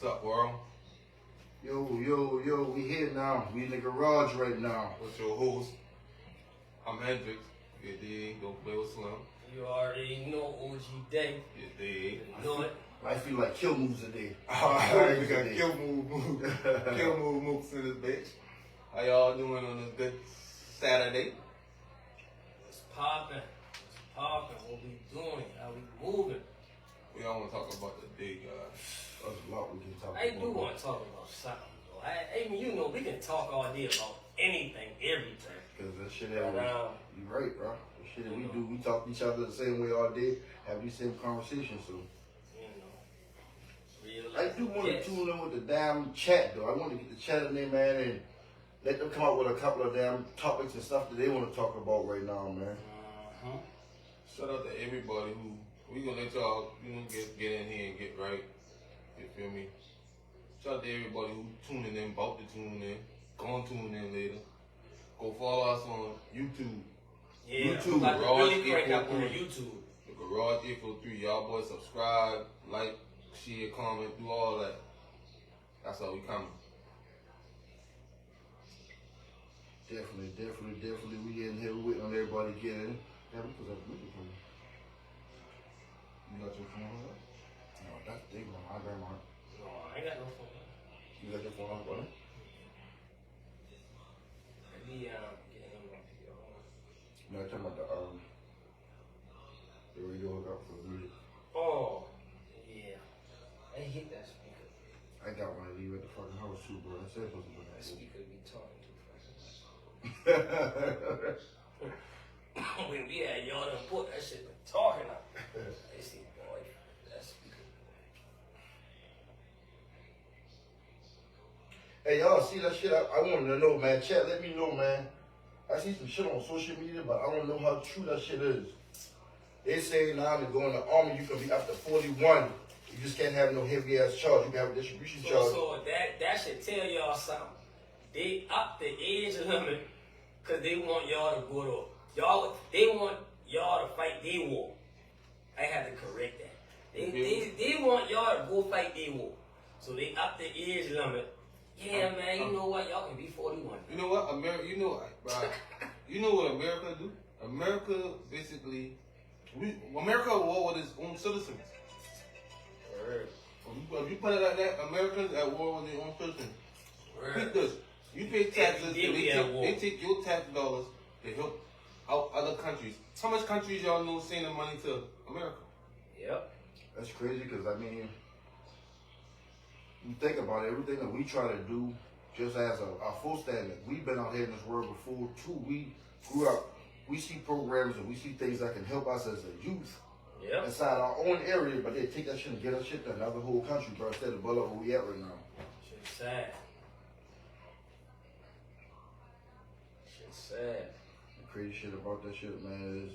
What's up, world? Yo, we here now. We in the garage right now. What's your host? I'm Hendrix. You dig? Don't play with Slim. You already know OG Day. You dig? You know it. I feel like kill moves today. We got kill move mooks in this bitch. How y'all doing on this good Saturday? It's popping. It's popping. What we doing? How we moving? We all want to talk about the day, guys. There's a lot we can talk I about. do want to talk about something, though. I mean, you know, we can talk all day about anything, everything. Because that shit that But, you right, bro. The shit that we do, we talk to each other the same way all day, have these same conversations. So you know, real I do want yes. to tune in with the damn chat, though. I want to get the chat in there, man, and let them come out with a couple of damn topics and stuff that they want to talk about right now, man. Shout out to everybody who we gonna let y'all, get in here and get right. You feel me? Shout out to everybody who tuning in, about to tune in, gonna tune in later. Go follow us on YouTube. Yeah, YouTube, I'm about to Garage really crank up on 843. YouTube. The Garage 843. Y'all boys subscribe, like, share, comment, do all that. That's how we coming. Definitely. We in here, we waiting on everybody to get in. Yeah, we put that music on. You got your phone on? No, that's big one. I got mine. No, I ain't got no phone. You got your phone on, brother? Maybe getting him up here. No, I'm talking about the radio hookup for the music. Oh, yeah. I hate that speaker. I got one of these at the fucking house too, bro. I said supposed to put That that speaker be talking too fucking much. shit. When we had y'all done put that shit been talking up. They see, boy, that speaker. Hey, y'all see that shit? I want to know, man. Chat, let me know, man. I see some shit on social media, but I don't know how true that shit is. They say now to go in the army, you can be up to 41. You just can't have no heavy ass charge. You can have a distribution charge. So that should tell y'all something. They up the age limit because they want y'all to go to they want y'all to fight their war. I had to correct that. They want y'all to go fight their war. So they up the age limit. Yeah, man, you know what? Y'all can be 41. You know what? America, you know what America do? America basically, America at war with its own citizens. Word. If you put it like that, Americans at war with their own citizens. Think Word. this. You pay taxes, Every day and we at war. they take your tax dollars to help out other countries. How much countries y'all know sending money to America? Yep. That's crazy because, I mean, you think about it, everything that we try to do just as a full standard. We've been out here in this world before, too. We grew up, we see programs and we see things that can help us as a youth Yep. inside our own area, but they take that shit and get us shit to another whole country, bro, instead of below where we at right now. Shit's sad. Shit's sad. The crazy shit about that shit, man, is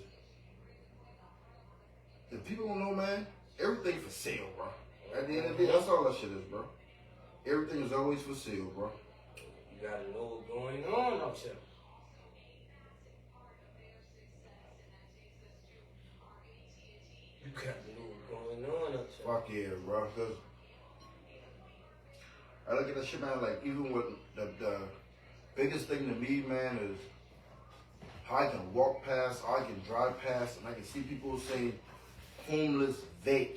if people don't know, man, everything for sale, bro. At the end of the day, that's all that shit is, bro. Everything is always for sale, bro. You gotta know what's going on out here. You gotta know what's going on out here. Fuck yeah, bro. Cause I look at that shit, man. Like even with the biggest thing to me, man, is how I can walk past, how I can drive past, and I can see people say homeless vet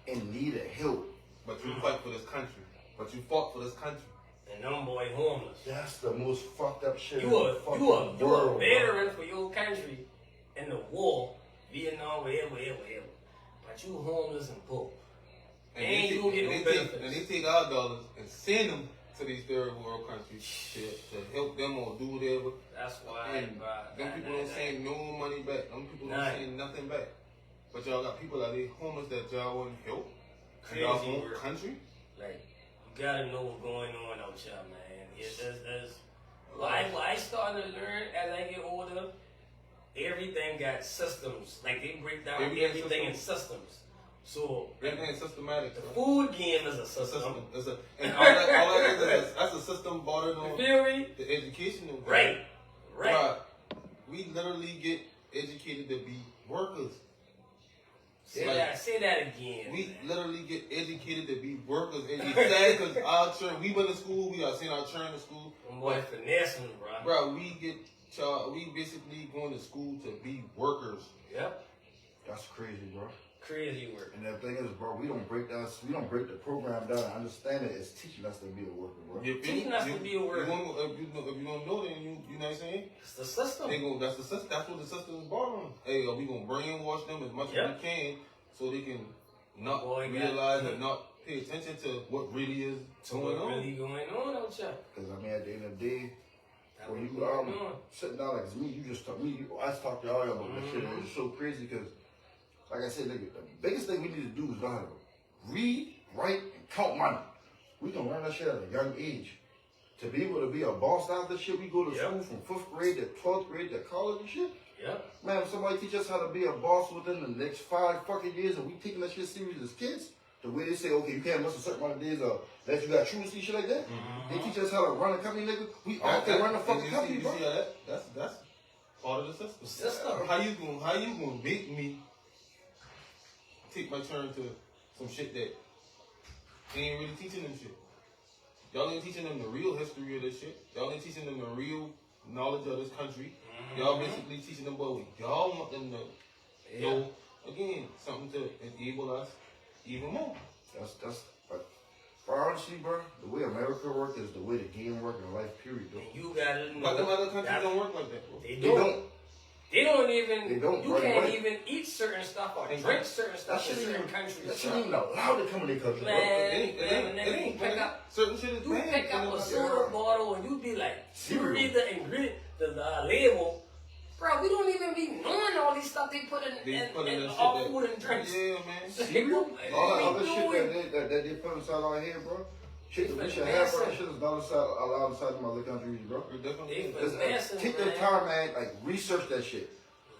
in need of help. But you fight for this country. But you fought for this country. And them boy homeless. That's the most fucked up shit in You the a fucking you a world, bro. veteran for your country in the war, Vietnam, wherever. But you homeless and poor. And you don't get no benefits. And they take our dollars and send them to these third world countries to help them or do whatever. That's why. And them people don't send no money back. Them people don't None. send nothing back. But y'all got people out there homeless that y'all wouldn't help. In Crazy y'all own work. country. Like, you gotta know what's going on out here, man. Well, I started to learn as I get older, everything got systems. Like, they break down everything in systems. So, Everything's systematic. the So. food game is a A system. system. And all that is that's a system bordered You on feel me? the educational. Right. Right. We literally get educated to be workers. Say that again. We literally get educated to be workers. And it's sad because our children, we went to school, we got sent our children to school. Boy, finessing, bro. Bro, we basically going to school to be workers. Yep. That's crazy, bro. Crazy work. And the thing is, bro, we don't break the program down and understand it. It's teaching us to be a worker, bro. Teaching us to be a worker. If you don't know, then you know what I'm saying? It's the system. That's the system. That's what the system is born on. Hey, we gonna brainwash them as much as we can so they can not realize and not pay attention to what really is going on. Really going on out here. Because I mean, at the end of the day, when you sitting down like me, you just talk I just talk to y'all about that shit. And it's so crazy because, like I said, nigga, the biggest thing we need to do is learn how to read, write, and count money. We can learn that shit at a young age. To be able to be a boss out of this shit, we go to school from 5th grade to 12th grade to college and shit. Yep. Man, if somebody teach us how to be a boss within the next 5 fucking years and we taking that shit serious as kids, the way they say, okay, you can't miss a certain amount of days that you got truancy, shit like that. They teach us how to run a company, nigga. We all can run a fucking company, bro. See how that's part of the system. How you gonna make me take my turn to some shit that they ain't really teaching them shit? Y'all ain't teaching them the real history of this shit. Y'all ain't teaching them the real knowledge of this country. Y'all basically teaching them what y'all want them to know. Again, something to enable us even more. That's bro, honestly, bro, the way America works is the way the game works in life, period, though. You gotta know. But the other countries don't work like that, bro. They don't. They don't even. They don't, you right, can't right. even eat certain stuff or drink certain stuff in certain countries. That shit ain't allowed to come in their country, bro. It ain't. Certain shit is You banned. pick up a soda bottle and you be like, you Cereal. read the ingredient, the label. Bro, we don't even be knowing all these stuff they put in all food and drinks. Yeah, man. Cereal? All that other doing? shit that they put inside our head, bro. Shit that we should have, bro. That shit is not allowed inside them other countries, bro. Definitely. Take the time, man. Like, research that shit.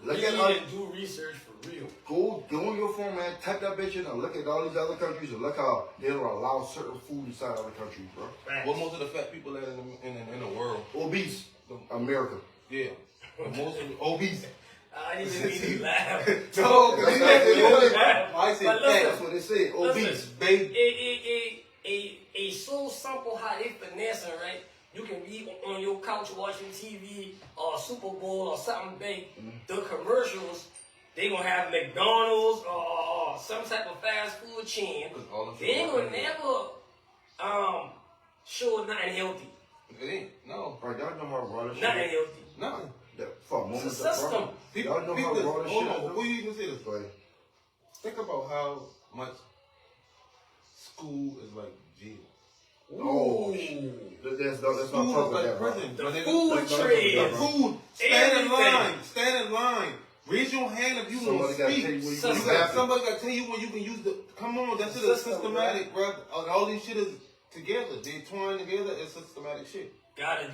Look You at need to do research for real. Go on your phone, man. Type that bitch in and look at all these other countries and look how they don't allow certain food inside other countries, bro. What most of the fat people at in the world? Obese. America. Yeah. Most of the obese. I didn't even mean to laugh. No, That's what I said But fat. listen, That's what they say. Obese, listen, baby. It's so simple how they finessing, right? You can be on your couch watching TV or Super Bowl or something big. The commercials, they gonna have McDonald's or some type of fast food chain. They ain't gonna never show nothing healthy. It ain't. No. Bro, y'all know how raw this shit Nothing is? healthy. Nothing. For a moment, It's a system. y'all know how raw this shit is? Before you even say this, Go ahead. think about how much school is like jail. Oh, let's not talk School is about like that, bro. prison. The my nigga. food Let's not trade. talk about that, Food. Stand in Everything. line. Stand in line. Raise your hand if you want Somebody to gotta speak. tell you when you System. can happen. Somebody got to tell you when you can use the. Come on, that shit is System, systematic, bro. All these shit is together. They twine together. It's systematic shit. You gotta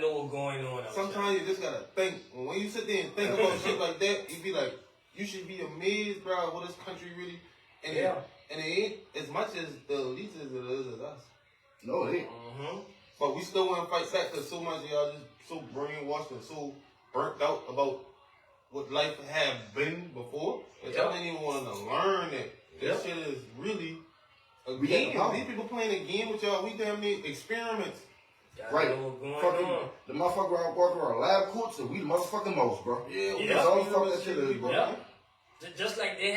know what's going on. out Sometimes you just gotta think. When you sit there and think about shit like that, you be like, you should be amazed, bro, what this country really. And it ain't as much as the elites as it is as us. No, it ain't. But we still want to fight back because so much of y'all just so brainwashed and so burnt out about what life have been before that y'all didn't even want to learn that this shit is really a game. These people playing a game with y'all. We damn near experiments. Right. Know what's going Fucking, on. the motherfucker around walking around lab coats and we the motherfucking most, bro. Yeah, That's all the fuck that shit is, bro. Yeah. Just like they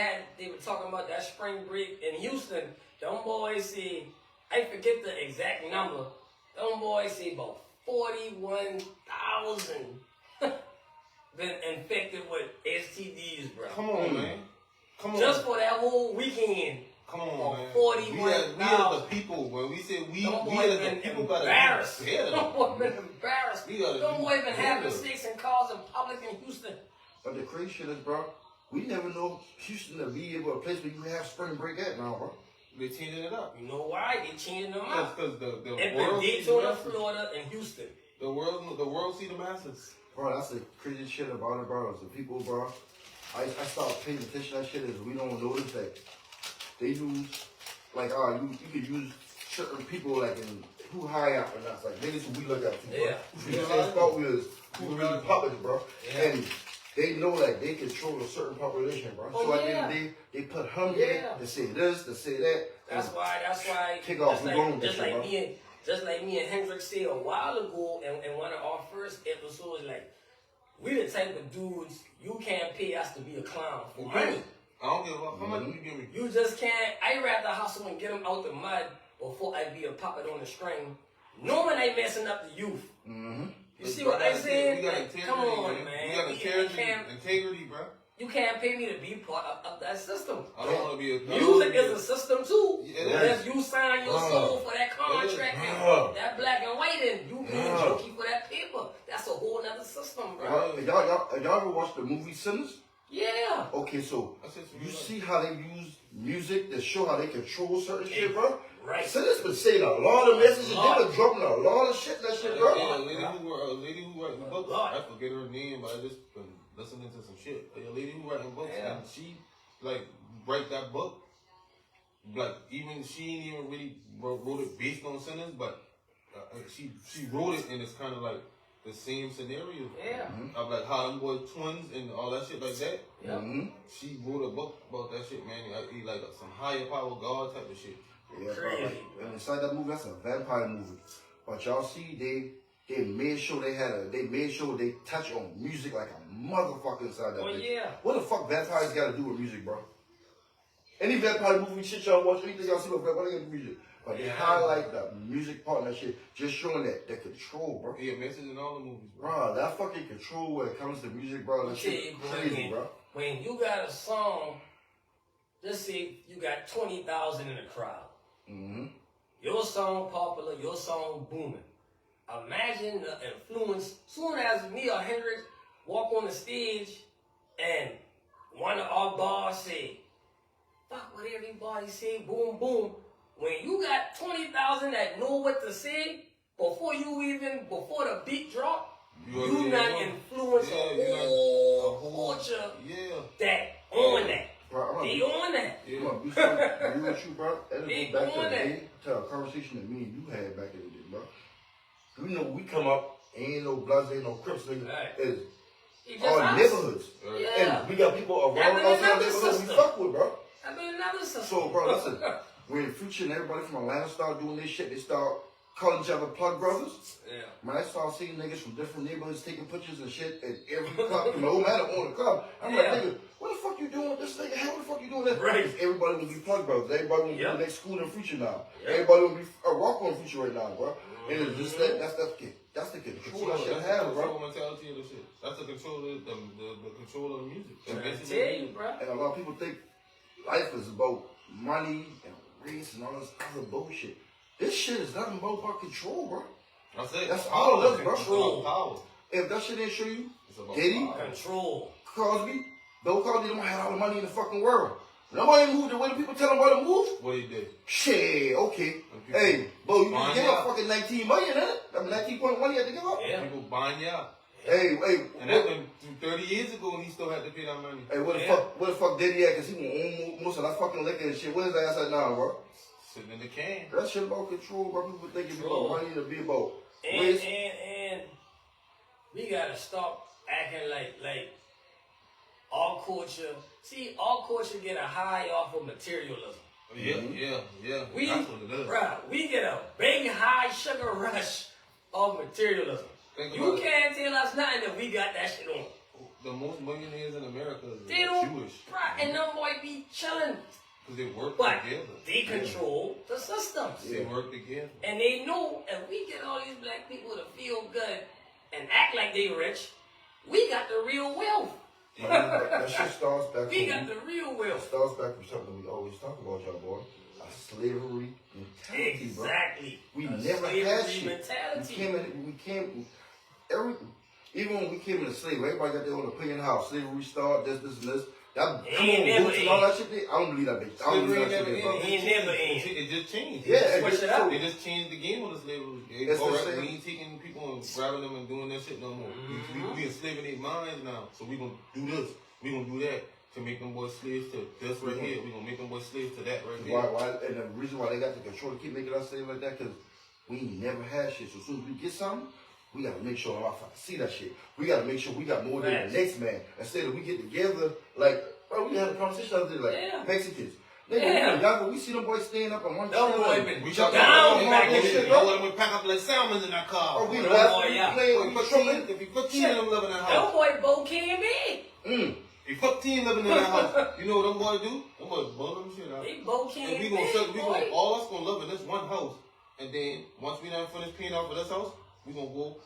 were talking about that spring break in Houston. Them boys say, I forget the exact number. Them boys say about 41,000 been infected with STDs, bro. Come on, man. Come on. Just for that whole weekend. Come on, man. 41,000. We as the people, when we say we Them as boys the been people gotta embarrassed. be better. Them boys been embarrassed. We gotta Them be boys been having better. sex in cars in public in Houston. But the crazy shit is, bro, we never know Houston to be able to place where you have spring break at now, bro. They changing it up. You know why? They changing them up. Because the In world sees the Daytona, masses. Florida, and Houston. The world see the masses. Bro, that's the crazy shit about it, bro. Is the people, bro. I started paying attention to that shit is we don't notice that they use, like, you could use certain people, like, in who high up and that's like niggas who we look up to, bro. Yeah. You know what I'm saying? Thought we was who really public, bro. Yeah. And they know like they control a certain population, bro. Oh, So at the yeah. end of the day, they put him Yeah. there to say this, to say that. That's why. Take off, Just we like, going with just that shit, like bro. just like me and Hendrix said a while ago, in one of our first episodes, like we the type of dudes you can't pay us to be a clown for Right. money. I don't give a fuck. How much you give me? You just can't. I rather hustle and get them out the mud before I be a puppet on the string, knowing I messing up the youth. Mm-hmm. You see what I'm saying? We got Like, integrity, come on, man. We got man. integrity, bro. You can't pay me to be part of that system. I don't want to be a Music is a system too. Yeah, it Unless you sign your soul for that contract, and that black and white, and you be a junkie for that paper. That's a whole nother system, bro. Y'all ever watch the movie Sinners? Yeah. Okay, so That's just you real. see how they use music to show how they control certain shit, bro? Right. Sinners been saying a lot of messages. They Lot. been dropping a lot of shit in that shit, bro. Yeah, a lady who writing books. Lot. I forget her name, but I just been listening to some shit. A lady who writing books, Yeah. and she like write that book. Like even she ain't even really wrote it based on Sinners, but she wrote it, and it's kind of like the same scenario. Yeah. Of like how them boys twins and all that shit like that. Yeah. Mm-hmm. She wrote a book about that shit, man. Like some higher power God type of shit. Yeah, bro. Crazy, Like, and inside that movie, that's a vampire movie. But y'all see, they made sure they made sure they touch on music like a motherfucker inside that Oh, bitch. yeah. What the fuck vampires got to do with music, bro? Any vampire movie shit y'all watch, anything y'all see about vampire, they got to do with music. But they highlight the music part and that shit, just showing that control, bro. Yeah, message in all the movies, bro. Bro, that fucking control when it comes to music, bro, that I'll tell shit you, bro, crazy, bro. when you got a song, just say you got 20,000 in the crowd. Mm-hmm. Your song popular, your song booming. Imagine the influence. Soon as me or Hendrix walk on the stage and one of our bars say, fuck what everybody say, boom, boom. When you got 20,000 that know what to say, before the beat drop, you not influence a whole culture that on that. Bro, They on that. I'm gonna be straight with you, bro. That'll They go back to doing the that. day, to a conversation that me and you had back in the day, bro. You know, we come up, ain't no Bloods, ain't no Crips, nigga. Right. It's It just our us. neighborhoods. Yeah. And we got people around That been us in the another neighborhood we system. fuck with, bro. I mean, another system. So, bro, listen, when Future and everybody from Atlanta start doing this shit, they start calling each other plug brothers. Yeah. When I start seeing niggas from different neighborhoods taking pictures and shit at every club, no matter on the club, I'm like, nigga, what the fuck you doing with this nigga? How the fuck you doing that? Right. Everybody will be plug brothers. Everybody will be Yep. next school in Future now. Yep. Everybody will be a rock on Future right now, bro. And it's just that's the control that shit That's have, the bro. control mentality of the shit. That's the control of the control of the music. I That's tell you, bro. And a lot of people think life is about money and race and all this other bullshit. This shit is nothing about control, bro. That's it. That's all it is, bro. It's about power. If that shit didn't show you, It's about Diddy, power. Control. Cosby, Bill Cosby don't have all the money in the fucking world. Nobody moved the way the people tell them about to move. What he did. Shit, okay. people Hey, Bo, you buying give up out. fucking 19 million, innit? I mean, 19.1 you had to give up. Yeah. People buying you out. Hey, And that been 30 years ago, and he still had to pay that money. hey, where the Yeah. fuck Diddy at? Cause he won't own most of that fucking liquor and shit. Where his ass at now, bro? Sitting in the can. That shit about control, bro. People think it's Control. about money to be about And race. we gotta stop acting like our culture. See, our culture get a high off of materialism. Yeah. We, That's what it is. bruh, we get a big high sugar rush of materialism. Think You about it. can't tell us nothing that we got that shit on. The most millionaires in America is They don't, Jewish. bruh, and them boy be chilling, Because they work but together. they control the systems. They work together. And they know if we get all these black people to feel good and act like they rich, we got the real wealth. That shit starts back We from got the real it wealth. starts back from something we always talk about, y'all boy. A slavery mentality, bro. Exactly. We A never had slavery shit. mentality. Even when we came into slavery, everybody got their own opinion how slavery started, this, and this. That, It come ain't on, never boots and all that shit. I don't believe that bitch. I don't Slavery believe that never shit, bro. ended. It never ended. It just changed. Yeah, Switch it up. They just changed the game with the slavery. It's the Alright, same. we ain't taking people and grabbing them and doing that shit no more. We enslaving their minds now. So we gonna do this. We gonna do that to make them boys slaves to this right here. We gonna make them boys slaves to that right here. Why? And the reason why they got the control to keep making us slaves like that, because we never had shit. So as soon as we get something, we gotta make sure I see that shit. We gotta make sure we got more than Right. the next man. Instead of we get together, like, bro, we had a conversation the other day, like, Yeah. Mexicans. Nigga, Yeah. y'all, we see them boys staying up on one Them chair, boy like, been We jump talking down on back that in shit, the bro. Bro, we pack up like salmons in that car. Oh, we Them laugh, boy, we yeah. playing, we trolling. If you 15 of them living in that Them house, boy Bo came in. if 15 living in that house, you know what them boys do? Them boys blow them shit out. They Bo came And we in. gonna all us gonna live in this one house. And then once we done finish paying off for this house, we gonna go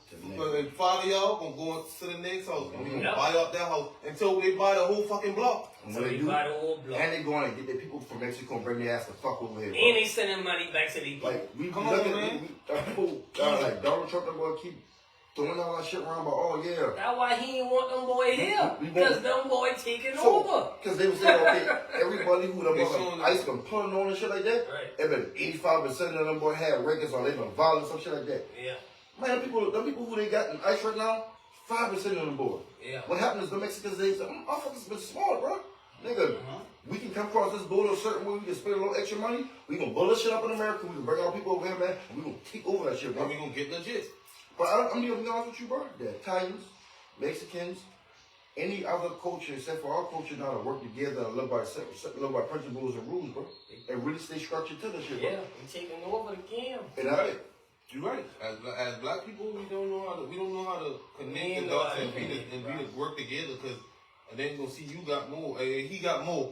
and 5 of y'all gonna go to the next house. And we gonna Yep. buy up that house until they buy the whole fucking block. And So when they they do, buy the whole block. and they go on and get their people from Mexico and bring their ass the fuck over here, And bro. they sending money back to the people. Like, we Come look on, at man. people, like, Donald Trump, them boy keep throwing all that shit around, but oh, yeah. That's why he ain't want them boy here. We Because want- them boy taking So, over. because they were saying, okay, everybody who them They boys showing ice been pulling on and shit like that, Right. even 85% of them boys had records or they been violent, some shit like that. Yeah. Man, them people who they got in ice right now, 5% of them boys. Yeah. What happened is the Mexicans, they said, motherfuckers been smart, bro. Nigga, we can come across this border a certain way, we can spend a little extra money, we can bullet shit up in America, we can bring our people over here, man, and we gonna take over that shit, bro. And we gonna get legit. But I'm gonna be honest with you, bro. The Italians, Mexicans, any other culture except for our culture now to work together and live by principles and rules, bro. And really stay structured to the shit, bro. Yeah. We taking over the game. And You're right. As black people, we don't know how to connect We the ain't dots know and how to connect, be right. to work together. Cause and then gonna see you got more. He got more.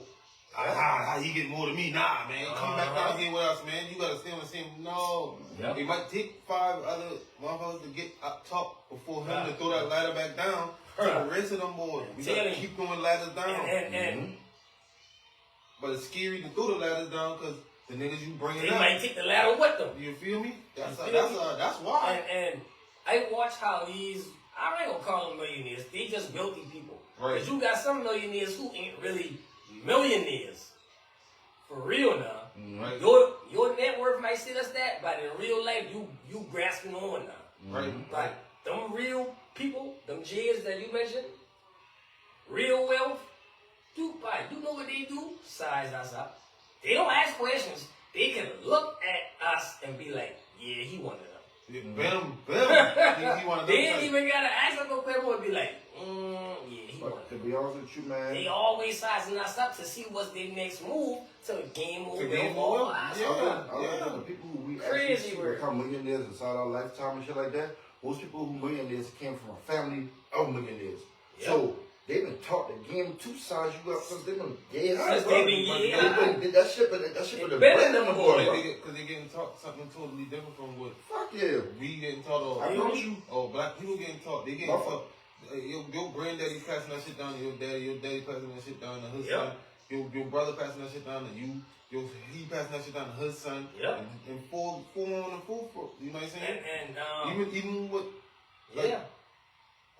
How he get more than me? Nah, man. Come back down here with us, man. You gotta stay on the same. No. Yep. It might take 5 other motherfuckers to get up top before him Right. to throw that ladder back down. For the rest of them boys, we gotta Telling you. keep throwing ladders down. And But it's scary to throw the ladders down because the niggas you bringing they up. might take the ladder with them. You feel me? That's You feel me? that's why. And I watch how these, I ain't gonna call them millionaires, they just wealthy people. Right. Because you got some millionaires who ain't really millionaires. For real now. Right. Your net worth might say that's that, but in real life, you grasping on now. Right. Like, them real people, them J's that you mentioned, real wealth, you know what they do? Size us up. They don't ask questions. They can look at us and be like, yeah, he one of them. Yeah, Bam. He one of them They ain't type. even gotta ask them no question and be like, yeah, he one but of to them. be honest with you, man, They always sizing us up to see what's their next move to gain more To gain wealth more or wealth. us. Yeah. other than the people who we Crazy actually see word. become millionaires inside our lifetime and shit like that, most people who millionaires came from a family of millionaires. Yep. So they've been taught the game to size you up since they've been gay high. Since they been gay high. Did that shit, but that shit They for the better brand than on the them board, boys. bro. Because they getting taught something totally different from what Fuck yeah. we getting taught. I promise you. Or black people getting taught. They getting Motherfucker. taught. Your granddaddy passing that shit down to your daddy passing that shit down to his Yep. son. Your brother passing that shit down to you. He passing that shit down to his son. Yep. And full on and full. You know what I'm saying? And Even with like, yeah.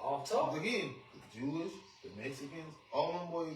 Off top. again, the Jewish, the Mexicans, all them boys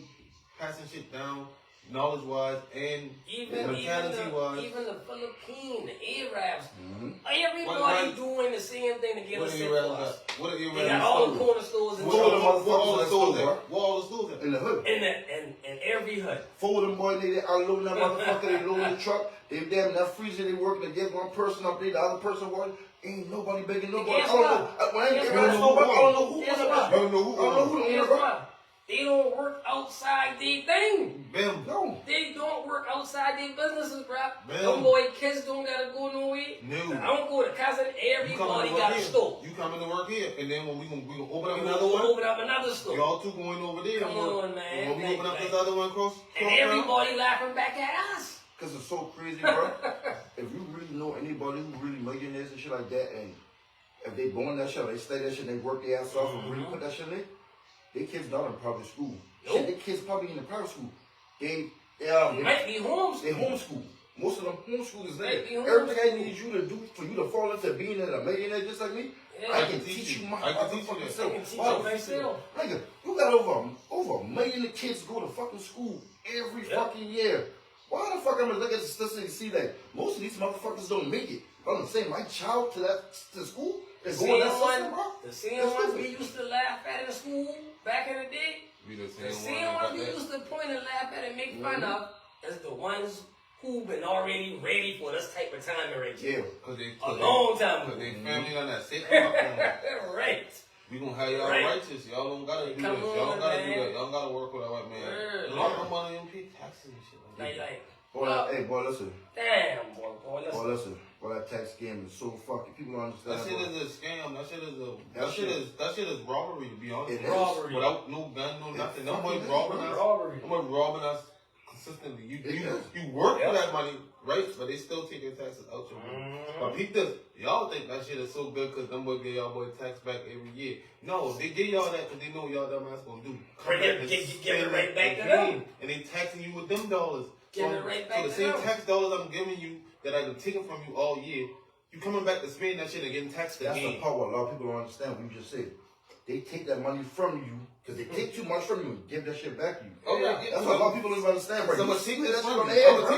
passing shit down, knowledge wise and mentality wise. Even the Philippines, the Arabs, Mm-hmm. everybody What- doing the same thing to get What us are in you for rather us. got? What are you They rather got all the got? corner stores in What all the Charlotte. Where all the motherfuckers stores at? at? Where all the stores at? In the hood. And every hood. Four of them boys, they unloading that motherfucker, they loading the truck, they damn that freezer, they working to get one person up there, the other person working. Ain't nobody begging nobody. Guess I don't what? know. When I Guess ain't what? I don't know who. Guess on what? that. I don't know who. I don't know who. Guess on that. what? They don't work outside their thing. Bam. No. They don't work outside their businesses, bro. Man. Them boy kids don't gotta go nowhere. No. I don't go to cousin. You Everybody coming to got work a here. store. You coming to work here, and then when we gonna open up We another gonna one. open up another store. Y'all two going over there. Come and work. on, man. When we open up Like- this other one across. And everybody laughing back at us. Cause it's so crazy, bro. If you really know anybody who really millionaires and shit like that, and if they born that shit, they stay that shit, they work their ass off and really put that shit in, their kids not in public school. Nope. Shit, their kids probably in the private school. They Might be homeschooled. They homeschool. Most of them homeschoolers there. Right, you Everything I homeschool. need you to do for you to fall into being a millionaire just like me, Yeah. I can teach you my I can teach you motherfucking that. self. I can teach Why you the myself. Nigga, you got over a million of kids go to fucking school every Yep. fucking year. Why the fuck I'm gonna look at the statistics and see that most of these motherfuckers don't make it? I'm saying my child to school The is going that same system, one, bro. the same That's ones stupid. we used to laugh at in school back in the day. Be the The same same one. ones we used to point and laugh at and make fun of is the ones who been already ready for this type of time already. Yeah. A long time Cause ago. they family on that set them up on that. Right. We gonna have y'all Right. righteous. Y'all don't gotta do Come this. Y'all on, gotta do man. that. Y'all gotta work with that white man. Word. A lot of money don't pay taxes and shit like that. Like, Boy, hey, boy, listen. damn, boy, Boy, listen. listen. Boy, that tax scam is so fucking. People don't understand. That shit bro. is a scam. That That shit is robbery. To be honest, It with is. you. Robbery. Without no gun, no It nothing. Them fucking boys is, robbing bro. us. Robbery. Them boys robbing us consistently. You It work Yeah. for that money, right? But they still take your taxes out your money. Mhm. But peep this. Y'all think that shit is so good because them boys get y'all boy tax back every year. No, they give y'all that because they know y'all dumb ass gonna do. Bring it- and give it spend right back to again. them. And they taxing you with them dollars. Give it right back So the to same them. tax dollars I'm giving you that I've been taking from you all year, you coming back to spend that shit and getting taxed That's the again. part what a lot of people don't understand. What you just said. They take that money from you because they take too much from you and give that shit back to you. Oh, yeah. That's what a lot of people don't even understand, bro. So I'm You gonna take split this that shit from on the you. head, I'm bro.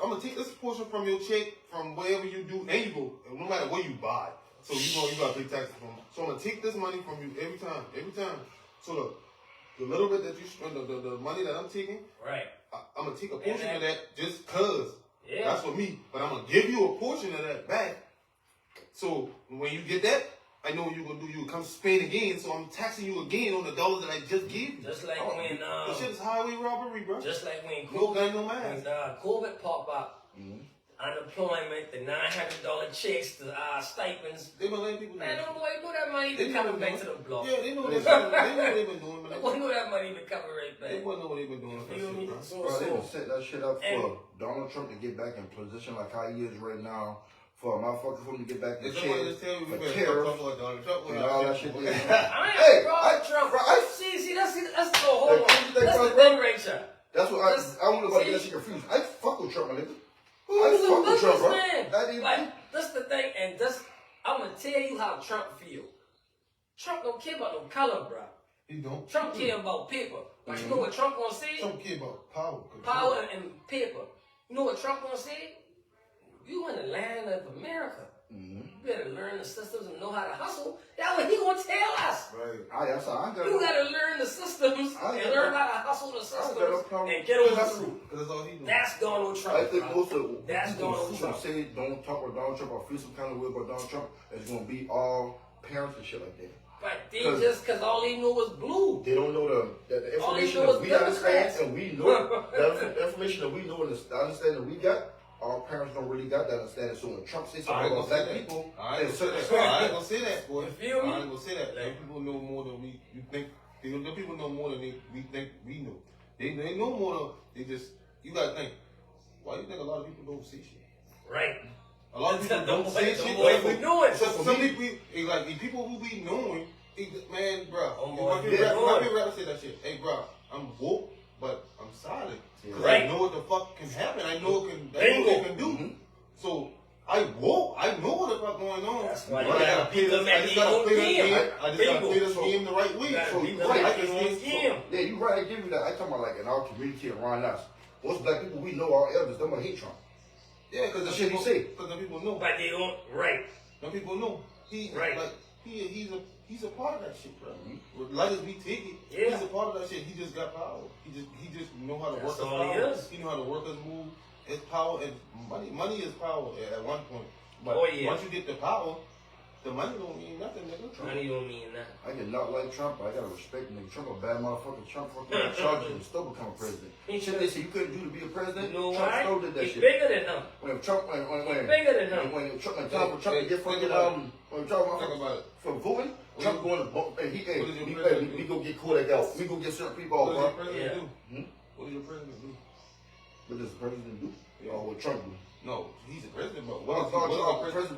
gonna take this portion from your check from wherever you do, and you go, no matter what you buy. So you gotta pay taxes from. So I'm gonna take this money from you every time. So the little bit that you spend, the money that I'm taking, Right. I'm gonna take a portion of that just cause. Yeah. That's for me. But I'm gonna give you a portion of that back. So when you get that, I know what you're gonna do. You come spend again. So I'm taxing you again on the dollars that I just gave you. Just like when, this shit is highway robbery, bro. just like when No gun, no mask. when COVID popped up, Mhm. unemployment, the $900 checks, the stipends. They been letting people Man, know. don't boy know that money They been know coming what back they to the block. Yeah, they know they know what they've been doing, They but boy know that money been coming right they back. wouldn't know what they've been doing for that You know shit, what I bro. mean? So, Bro, they so, gonna set that shit up And- for Donald Trump to get back in position like how he is right now. For a motherfucker for him to get back in If somebody chair just tell you we for better tariffs talk about Donald Trump, and all that shit. I Hey, ain't Trump. bro, See, that's the whole Hey, one. what you think That's the about thing right there. That's what That's- I want nobody to see? get shit confused. I fuck with Trump, my nigga. Who's a fuck with Trump, bro. businessman? That ain't- Like, that's the thing, and this, I'm gonna tell you how Trump feel. Trump don't care about no color, bro. He don't. Trump care about paper. But you know what Trump gonna say? Trump care about power. Power and paper. You know what Trump gonna say? You in the land of America. Mm-hmm. You better learn the systems and know how to hustle. That's what he gonna tell us. Right. I got You gotta learn the systems I and got learn no- how to hustle the I got no systems problem. and get over That's through. Because that's all he do. That's Donald Trump. I think bro. most of That's people Donald who Trump. say don't talk about Donald Trump or feel some kind of way about Donald Trump is gonna be all parents and shit like that. But they 'Cause- just cause all they know is blue. They don't know the All they information know that is we understand Democrats. and we know the information that we know and the understanding we got. Our parents don't really got that understanding. So when Trump says I something ain't about gonna say black that. people, I ain't and gonna say certain that. I ain't gonna say that, boy. You feel me? I ain't gonna say that. Them people know more than you think. The people know more than we think we know. They know more than they just. You gotta think. Why do you think a lot of people don't say shit? Right. A lot of people Them don't boys- say them shit. boys be knowing. So some people, like the people who be knowing, man, bro. Oh, My boy, favorite yeah. rapper say that shit. Hey, bro, I'm woke, but I'm silent. Cause Right. I know what the fuck can happen. I know what can. I know Bingo. what it can do. Mhm. So I woke. I know what the fuck going on. That's why you But I gotta gotta play beat this. them I at just their gotta own play this game. game. I just gotta Bingo. play this game the right way. You gotta So beat you them right. at I their can own see. game. yeah, you right. I give you that. I talking about like in our community around us. Most black people we know, our elders, them hate Trump. Yeah, because the Shit he people. say. Because the people know. But they don't. Right. Some people know. He Right. like he's a part of that shit, bro. Like as we take it, Yeah. he's a part of that shit. He just got power. He just know how to That's work his all he power. is. He know how to work his move. His power and money. Money is power at one point. But Oh, yeah. once you get the power, the money don't mean nothing, nigga. Money don't mean nothing. I can not like Trump, but I gotta respect him. Trump a bad motherfucker. Trump fucking charged and still become president. He Shit they say you couldn't do to be a president. You know Trump why? still did that He's shit. bigger than him. When Trump, when Bigger than him. when Trump, when Hey, Trump hey, get think fucking about when Trump Think about it. for voting, Trump going to vote and he hey, What did your we, president we do? go get Kodak out. We go get certain people What out, does your bro. president Yeah. do? Hmm? What does your president do? What does the president do? Yeah. Or what Trump do? No, he's a president, but Well, I thought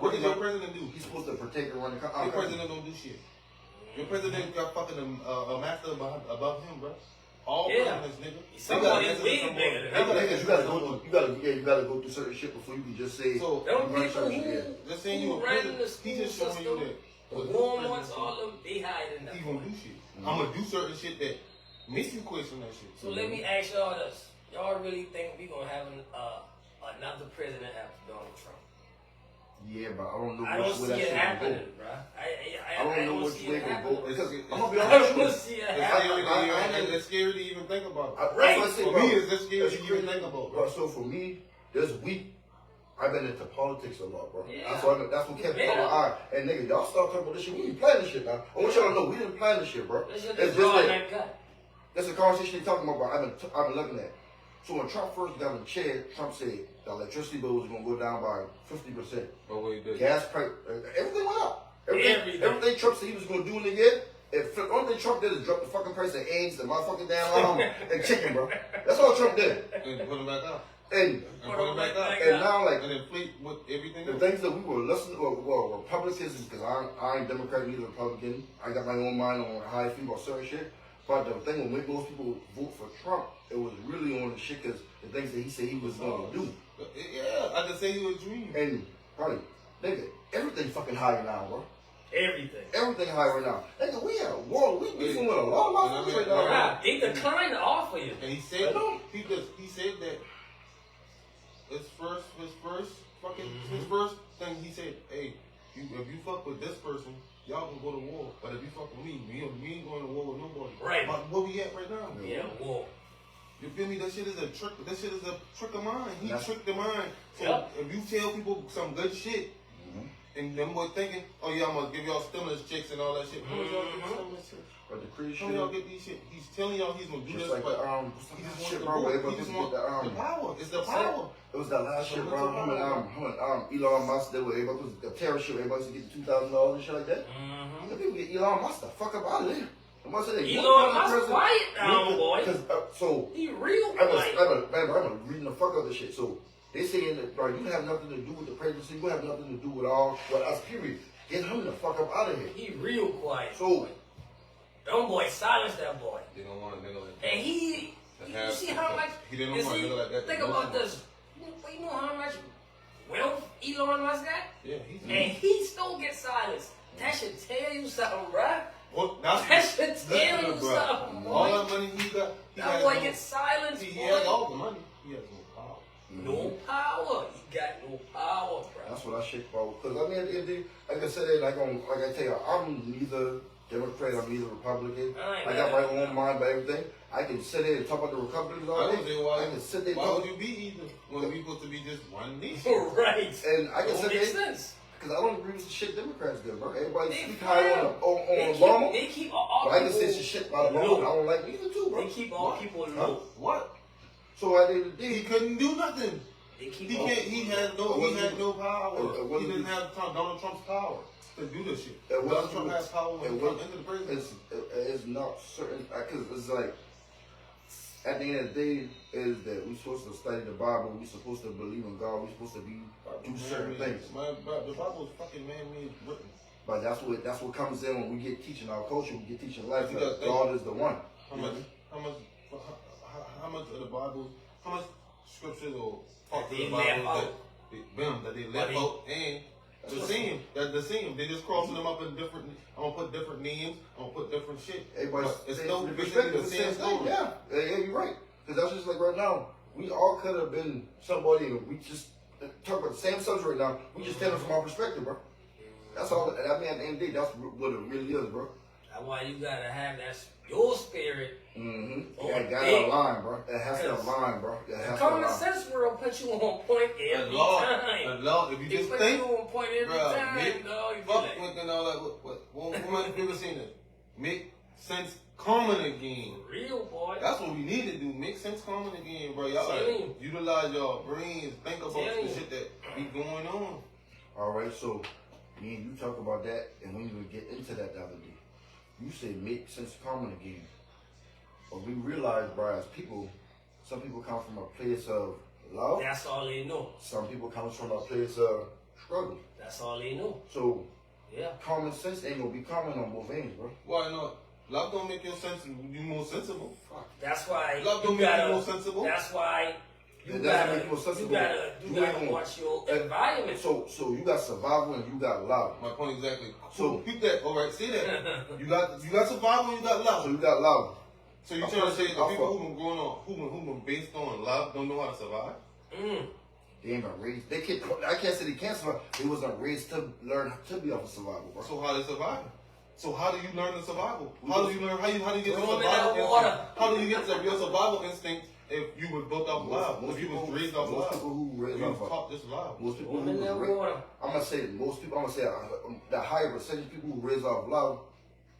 what does your president do? He's supposed to protect and run the Your country. president don't do shit. Your president got fucking a master above him, bro. All Yeah. presidents, nigga. Somebody's way Someone- bigger than they him. gotta Niggas, you gotta go through. You gotta go through certain shit before you can just say. So, Them You run people certain shit, who, just saying you who a run president, the school he just showing you system, that. the what his Walmarts, president all of them, they hiding He that. gonna do shit. I'm gonna do certain shit that makes you question that shit. So let me ask y'all this. Y'all really think we gonna have another president after Donald Trump? Yeah, but I don't know I don't which way see that it shit gonna go. happening, bro. I don't know which see way it it gonna go. happening. Because It's- I'm gonna be I honest with don't you. see it It's happening. it's scary to even think about. Right. That's what I say, For bro. me, it's just scary That's to even crazy. think about, Bro, bro. so for me, this week, I've been into politics a lot, bro. Yeah. That's what kept me on Yeah. my eye. And nigga, y'all start talking about this shit. We didn't plan this shit now. I want y'all to know we didn't plan this shit, bro. This shit It's is just drawing that that gut. that's a conversation they talking about. I've been looking at. So when Trump first got in the chair, Trump said the electricity bill was gonna go down by 50%. But wait, this. Gas price, everything went up. Everything. Everything Trump said he was gonna do in the year. If the only thing Trump did is drop the fucking price of eggs, the motherfucking damn and chicken, bro. That's all Trump did. And put them back up. And And put them back up. and now like And inflate with everything the else. things that we were listening to, well, Republicans, because I ain't Democrat, neither Republican. I got my own mind on how I feel about certain shit. But the thing when most people vote for Trump, it was really on the shit because the things that he said he was going to do. Yeah, I just say he was a dream. And probably, nigga, everything fucking higher now, bro. Everything. Everything higher right now. Nigga, we at war. We beefing with a lot of motherfuckers right now. Right. They declined to offer you. And he I said know. he said that his first thing he said, hey, if you fuck with this person, y'all can go to war. But if you fuck with me, we ain't going to war with nobody. Right. But where we at right now? Yeah, war. You feel me? That shit is a trick. That shit is a trick of mine. He That's- tricked the mind. So Yep. if you tell people some good shit, and them boy thinking, oh yeah, I'm gonna give y'all stimulus checks and all that shit. How much y'all get stimulus checks? But the crazy How shit, y'all get these shit? He's telling y'all he's gonna do just this, like but the he shit, just shit, wants bro, where the everybody he just get wants the the power. It's the power. It was that last shit, bro. Him and Elon Musk, they were everybody was the terror shit. Everybody used to get $2,000 and shit like that. Mm-hmm. The people get Elon Musk the fuck up out of there. Somebody said they Elon Musk quiet now, boy. So He real I'm quiet. reading the fuck out of this shit. So they saying that, bro, you have nothing to do with the presidency. You have nothing to do with us. Period. Get him the fuck up out of here. He real quiet. So Them boys silence that boy. They don't want a nigga like that. And you see how much, He didn't you want a see, nigga like that. think about this. You know how much wealth Elon Musk got? Yeah, he's. And he still gets silenced. That should tell you something, bruh. Well, That should tell you something, All boy. that money he got, he That has boy no, gets silenced, he has boy. all the money. He has no power. No power. He got no power, bruh. that's what I shit about. Because I mean, at the end of the day, like I said, like I tell you, I'm neither Democrat, I'm neither Republican. I got my own mind by everything. I can sit there and talk about the Republicans all I day. don't say why. I can sit there and Why talk. would you be either when we supposed to be just one nation? Right. And I can Don't sit make there sense. because I don't agree with the shit Democrats do, bro. Everybody They speak high fail. on Obama. They keep all But I can people say some shit about Obama. low. I don't like either too, bro. They keep all people low. What? So at the end of the He day, couldn't do nothing. They keep He all can't. He people had low. no power. It wasn't- He didn't have Donald Trump's power to do this shit. It wasn't- Donald Trump has power when it he wasn't- comes into the presidency. it's not certain because it's like at the end of the day is that we're supposed to study the Bible. We're supposed to believe in God. We're supposed to do certain things. The Bible is fucking man-made written. But that's what comes in when we get teaching our culture. We get teaching life. You That gotta God is the one. How much of the Bible, how much scriptures or parts of They the left Bible out. that they left out and the same. They just crossing them up in different. I'm gonna put different names. I'm gonna put different shit. Everybody's But it's saying no the basically perspective the is same story. Yeah, you're right. Because that's just like right now. We all could have been somebody, and we just talk about the same subject right now. We just tell it from our perspective, bro. That's all. I mean, at the end of the day, that's what it really is, bro. That's why you gotta have that your spirit. Mm-hmm. Oh, It got big. to align, bro. It has to Because align, bro. It has to Common align. sense world put you on point every time. Lord, if you They just put think, you on point every bruh, time, make dog. You be fuck like, with and all that. What am I ever seen it? Make sense common again. real boy. That's what we need to do. Make sense common again, bro. Y'all Tell gotta you. utilize y'all brains. Think about Tell the you. shit that be going on. All right, so me and you talk about that, and when you would get into that the other day, you say make sense common again. But we realize, bro, as people, some people come from a place of love. That's all they know. Some people come from a place of struggle. That's all they know. So Yeah. common sense ain't gonna be common on both ends, bro. Why not? Love don't make you more sensible. That's why Love you don't make you gotta. more sensible. That's why you It doesn't gotta. make you more sensible. You You ain't gotta gonna- watch your environment. So you got survival and you got love. My point exactly. So- So keep that. All right, say that. You got survival. You got love. So you got love. So you I trying to fuck- say the I people fuck- who been growing on, who been based on love, don't know how to survive? They ain't been raised. They can't. I can't say they can't survive. They wasn't raised to learn to be off of survival, bro. So how they survive? So how do you learn the survival? How do you learn? How do you get the Throw 'em in survival that water. instinct? How do you get your survival instinct if you were built off love? If you was raised off most love? people who If raised you off was taught this love? most people Throw 'em in who that was water. I'm gonna say that most people. I'm gonna say the higher percentage of people who raised off love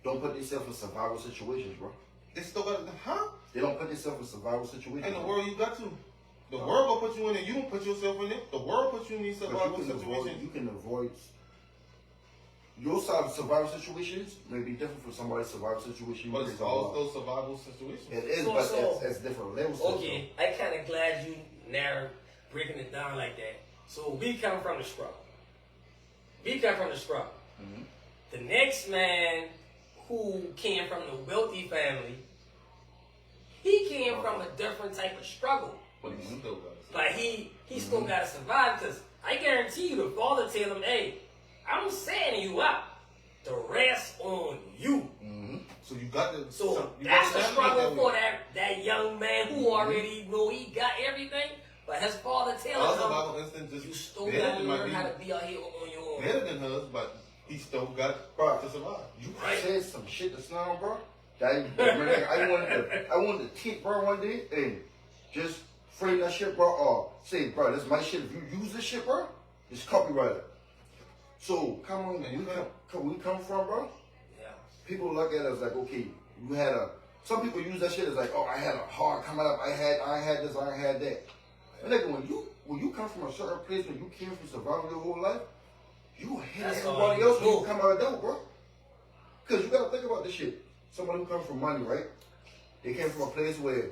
don't put themselves in survival situations, bro. They still got huh? They don't put themselves in survival situations. And the world you got to. The world will put you in it. You don't put yourself in it. The world puts you in these But survival you situations. can avoid your side of survival situations may be different from somebody's survival situation. But it's also survival situations. It is, So- but so- it's different levels. to it, Okay, I kind of glad you narrowed breaking it down like that. So we come from the struggle. We come from the struggle. Mhm. The next man who came from the wealthy family, he came from a different type of struggle. But you still got it. But he still got to survive because I guarantee you the father tell him, hey, I'm setting you up. The rest on you. Mhm. So you got to. So you that's got the to struggle for way. that young man who already know he got everything, but his father Our telling him, survival instinct just you still better gotta than might learn be how to be out here on your own. better than hers, but he still got Bro, to survive. You Right. said some shit just now, bro. That I wanted to take, bro, one day and just frame that shit, bro. Say, bro, this is my shit. If you use this shit, bro, it's copyrighted. So come on, we come from, bro. Yeah. People look at us like, okay, you had a. Some people use that shit as like, oh, I had a hard coming up. I had this, I had that. But nigga, when you come from a certain place, when you came from survival your whole life, you hit That's everybody all else when you you come out adult, bro. Cause you gotta think about this shit. Somebody who comes from money, right? They came from a place where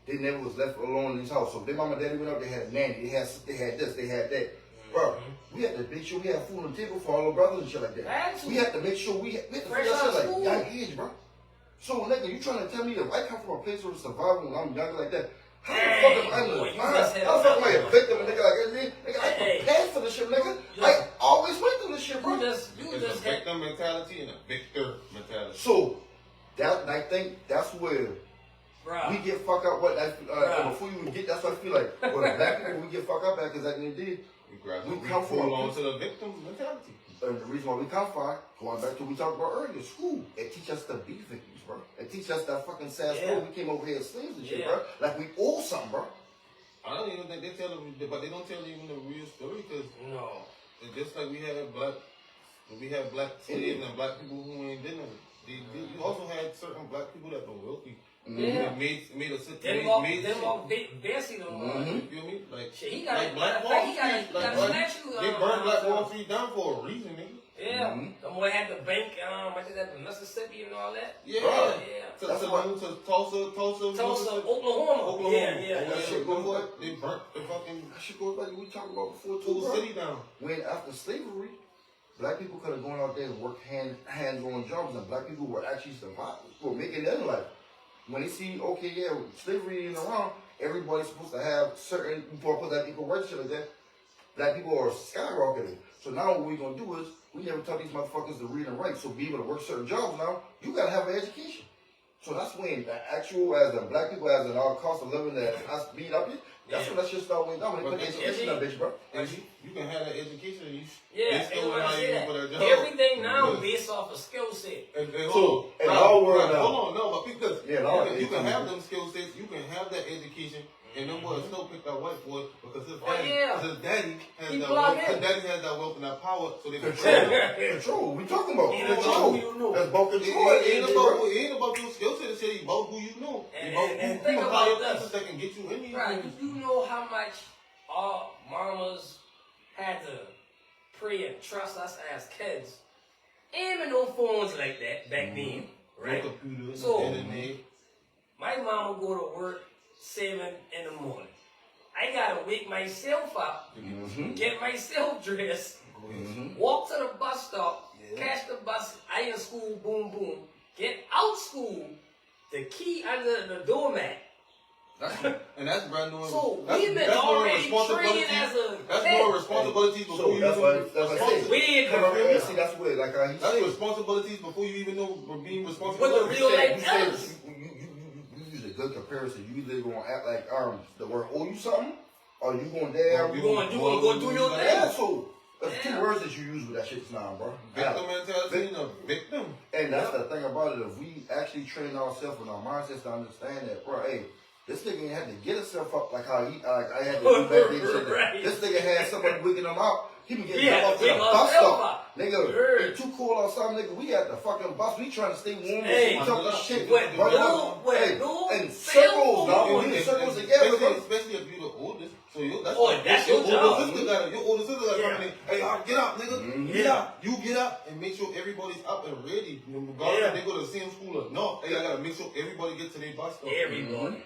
they never was left alone in his house. So if their mama and daddy went up, they had a nanny, they had this, they had that. Bro, we had to make sure we had food on the table for all our brothers and shit like that. Absolutely. We had to make sure we had to Fresh figure out of out shit school. like young age, bro. So nigga, you trying to tell me if I come from a place of survival when I'm younger like that, how the fuck am I boy, you how just the had fuck am I a another victim, nigga? Like, nigga, I Hey. prepared for this shit, nigga. You I always went through this shit, bro. You just It's a had, victim mentality and a victor mentality. So that I think that's where bro. we get fucked up. What Bruh. before you even get, that's what I feel like. Well, the black people we get fucked up at because at the end of the day, We come come from full a on place- to the victim mentality. and the reason why we come from, going back to what we talked about earlier, school. It teach us to be victims, bro. It teach us that fucking sad Yeah. story. We came over here as slaves and shit, Yeah. bro. Like we owe something, bro. I don't even think they tell them, but they don't tell even the real story because No. it's just like we had black slaves and black people who ain't did nothing. You also had certain black people that were wealthy. Yeah. That made a Them all Bessie the one. You feel me? Like Shit, he got like it. Black Wall Like, he got Street. it. He got Like, a statue. they burned Black Wall Street down for a reason, nigga. Yeah. Mhm. The boy had the bank, I think that Mississippi and all that. Yeah. Bruh. Yeah. To That's Tulsa, Tulsa, Oklahoma. Yeah, yeah. That shit go what? They burnt the fucking That shit goes back to what we talked about before too, whole bro. city down. When after slavery, black people could have gone out there and worked hands-on jobs, and black people were actually surviving, were making their life. When they see, okay, yeah, slavery ain't around, everybody's supposed to have certain people put that equal rights shit like that. Black people are skyrocketing. So now what we're gonna do is we never taught these motherfuckers to read and write. So be able to work certain jobs now, you gotta have an education. So that's when the actual, as the black people, as in our cost of living that has beat up here, that's when that shit started going down. When they But put the it's education in that bitch, bro. And you can have that education and you Yeah, they still and when I not say even for that, their job. everything now Yeah. based off of skill set. And So, hold on, in right, our world right, now- hold on, no, but because Yeah, in our you can day, have them skill sets, you can have that education, and them boys still pick that white boy because his Oh, daddy, yeah. his daddy has He that plug wealth, in. his daddy has that wealth and that power, so they can Control. We talking about Ain't about control. who you know. That's about It control. ain't about your skill set. It's shit about who you know. And- About and who think you about hire this. places that can get you in these Right, rooms. you know how much our mamas had to pray and trust us as kids. Ain't been no phones like that back then, right? No computers, So- no internet. My mama go to work 7 in the morning. I gotta wake myself up, Mm-hmm. get myself dressed, Go ahead. Mm-hmm. walk to the bus stop, Yeah. catch the bus, I in school, boom, boom. Get out school, the key under the doormat. And that's brand new. So that's, we've been that's more already responsibility. trained as a That's kid. more responsibilities before So you that's even why- that's why I say- responsible. We Come on, ain't see, that's where, like, he That's said, responsibilities before you even know we're being responsible. But the real life you said elders. you use a good comparison. You either gonna act like the word owe you something, Or you going down? You gonna go do your thing. Asshole. That's two words that you use with that shit now, bro. Victim mentality and a victim. And that's the thing about it. If we actually train ourselves with our mindsets to understand that, bro, hey, this nigga ain't had to get himself up like how I had to do back then. Right. This nigga had somebody wigging him out. He been getting Yeah, him up to the wig bus himself stop. out. Nigga, Heard. he too cold outside, nigga. We at the fucking bus. We trying to stay warm Hey, and talk this shit. what Brother, no, hey, no, and circles, dog. no. We in circles together, bro. Especially if you the oldest. So that's Oh, that's your job. Your older sister got Yeah. coming in. Hey, y'all, get up, nigga. Mhm. Get up. You get up and make sure everybody's up and ready. Regardless Yeah. if they go to the same school or not. Hey, I gotta make sure everybody get to their bus stop. Everybody.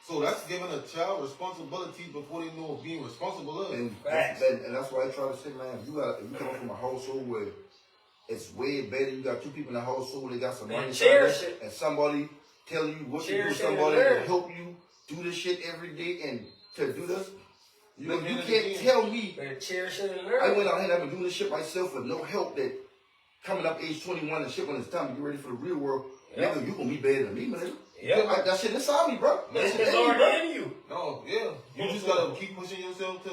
So that's giving a child responsibility before they know being responsible is. And Facts. that's why I try to say, man, if you come from a household where it's way better, you got two people in the household, they got some money, cherish it. and somebody tell you what to do, Cherish it somebody and to learn. help you do this shit every day and to do this. You Like, you again and can't again. tell me Better cherish it and I learn. went out here and I've been doing this shit myself with no help that coming up age 21 and shit when it's time to get ready for the real world. Yep. Nigga, you gonna be better than me, man. Yep. That shit inside me, bro. That It's shit in me, already bro. in you. No, yeah. You just gotta keep pushing yourself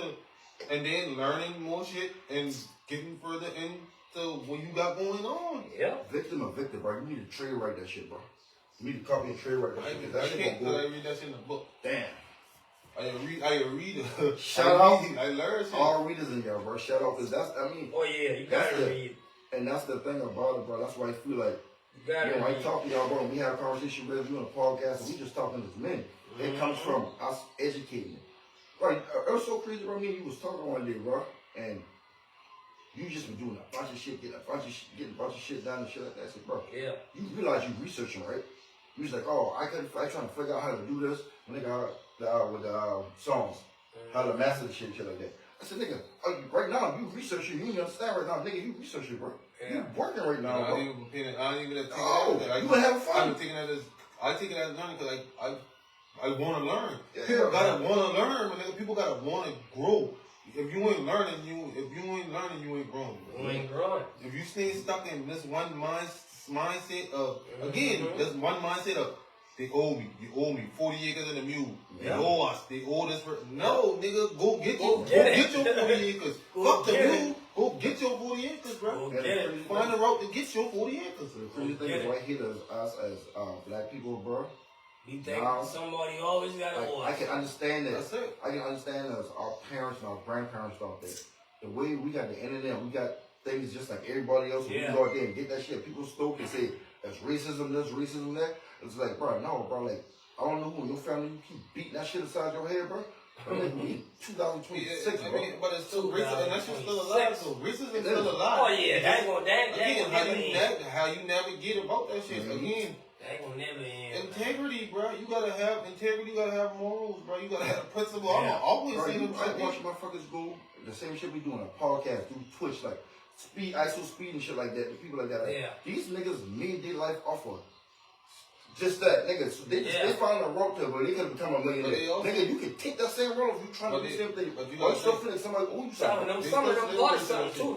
and then learning more shit and getting further into what you got going on. Yep. Victim or victim, bro. You need to trade right that shit, bro. You need to copy and trade right that I shit. 'Cause that shit can't gonna because go. I read that shit in the book. Damn. I read. Shout out. I learned shit. All readers in there, bro. Shout out. Cause that's, I mean, Oh yeah, you That's gotta it. read. and that's the thing about it, bro. That's why I feel like, You gotta I read. talk to y'all, bro. We have a conversation with you on a podcast, and we just talking as men. It comes from us educating. Right, it was so crazy, bro. Me and you was talking one day, bro, and you just been doing a bunch of shit, getting a bunch of shit done and shit like that. I said, bro, Yeah. you realize you researching, right? You was like, oh, I trying to figure out how to do this, nigga, with the songs, how to master the shit like that. I said, nigga, right now you researching, you understand right now, nigga, you researching, bro. Yeah. You working right now, I bro. ain't even take Oh, that. you been having fun. I'm taking that as learning because I want to learn. Yeah, People gotta man. want to learn, man. People gotta want to grow. If you ain't learning, you ain't growing. You ain't growing. If you stay stuck in this one mindset of this one mindset of they owe me, you owe me 40 acres and a mule. They Yeah. owe us, they owe this. No, nigga, go get your 40 acres. Go Fuck the get it. mule. Go get your 40 acres, bro. Go Yeah, get it. Find a route to get your 40 acres. So the crazy thing is right here is us as black people, bro. You think Nah. somebody always got a I voice. can understand that. That's it. I can understand as our parents and our grandparents thought that the way we got the internet, we got things just like everybody else. Yeah. We go out there and get that shit. People stoke and say that's racism, this, racism, that. It's like, bro, no, bro. Like, I don't know who in your family you keep beating that shit inside your head, bro. But like, we in 2026, I bro. mean, but it's still racism, and that shit's still alive. So racism is still alive. Oh yeah, that ain't gonna Again, never end. how you navigate about that shit. Again, That ain't gonna never end. integrity, bro. You gotta have integrity. You gotta have morals, bro. You gotta have principle. Yeah. I'm always Bro, saying you them might shit. watch motherfuckers go the same shit we do on a podcast, do Twitch, like speed, ISO speed and shit like that. The people like that. Like, Yeah. These niggas made their life off of just that, niggas. They found a route to, but they could become a millionaire. But they also- Nigga, you can take that same route if you trying to do the same thing. but you Or gotta still think- feel like somebody, oh, you Some of something. them They bought still something too.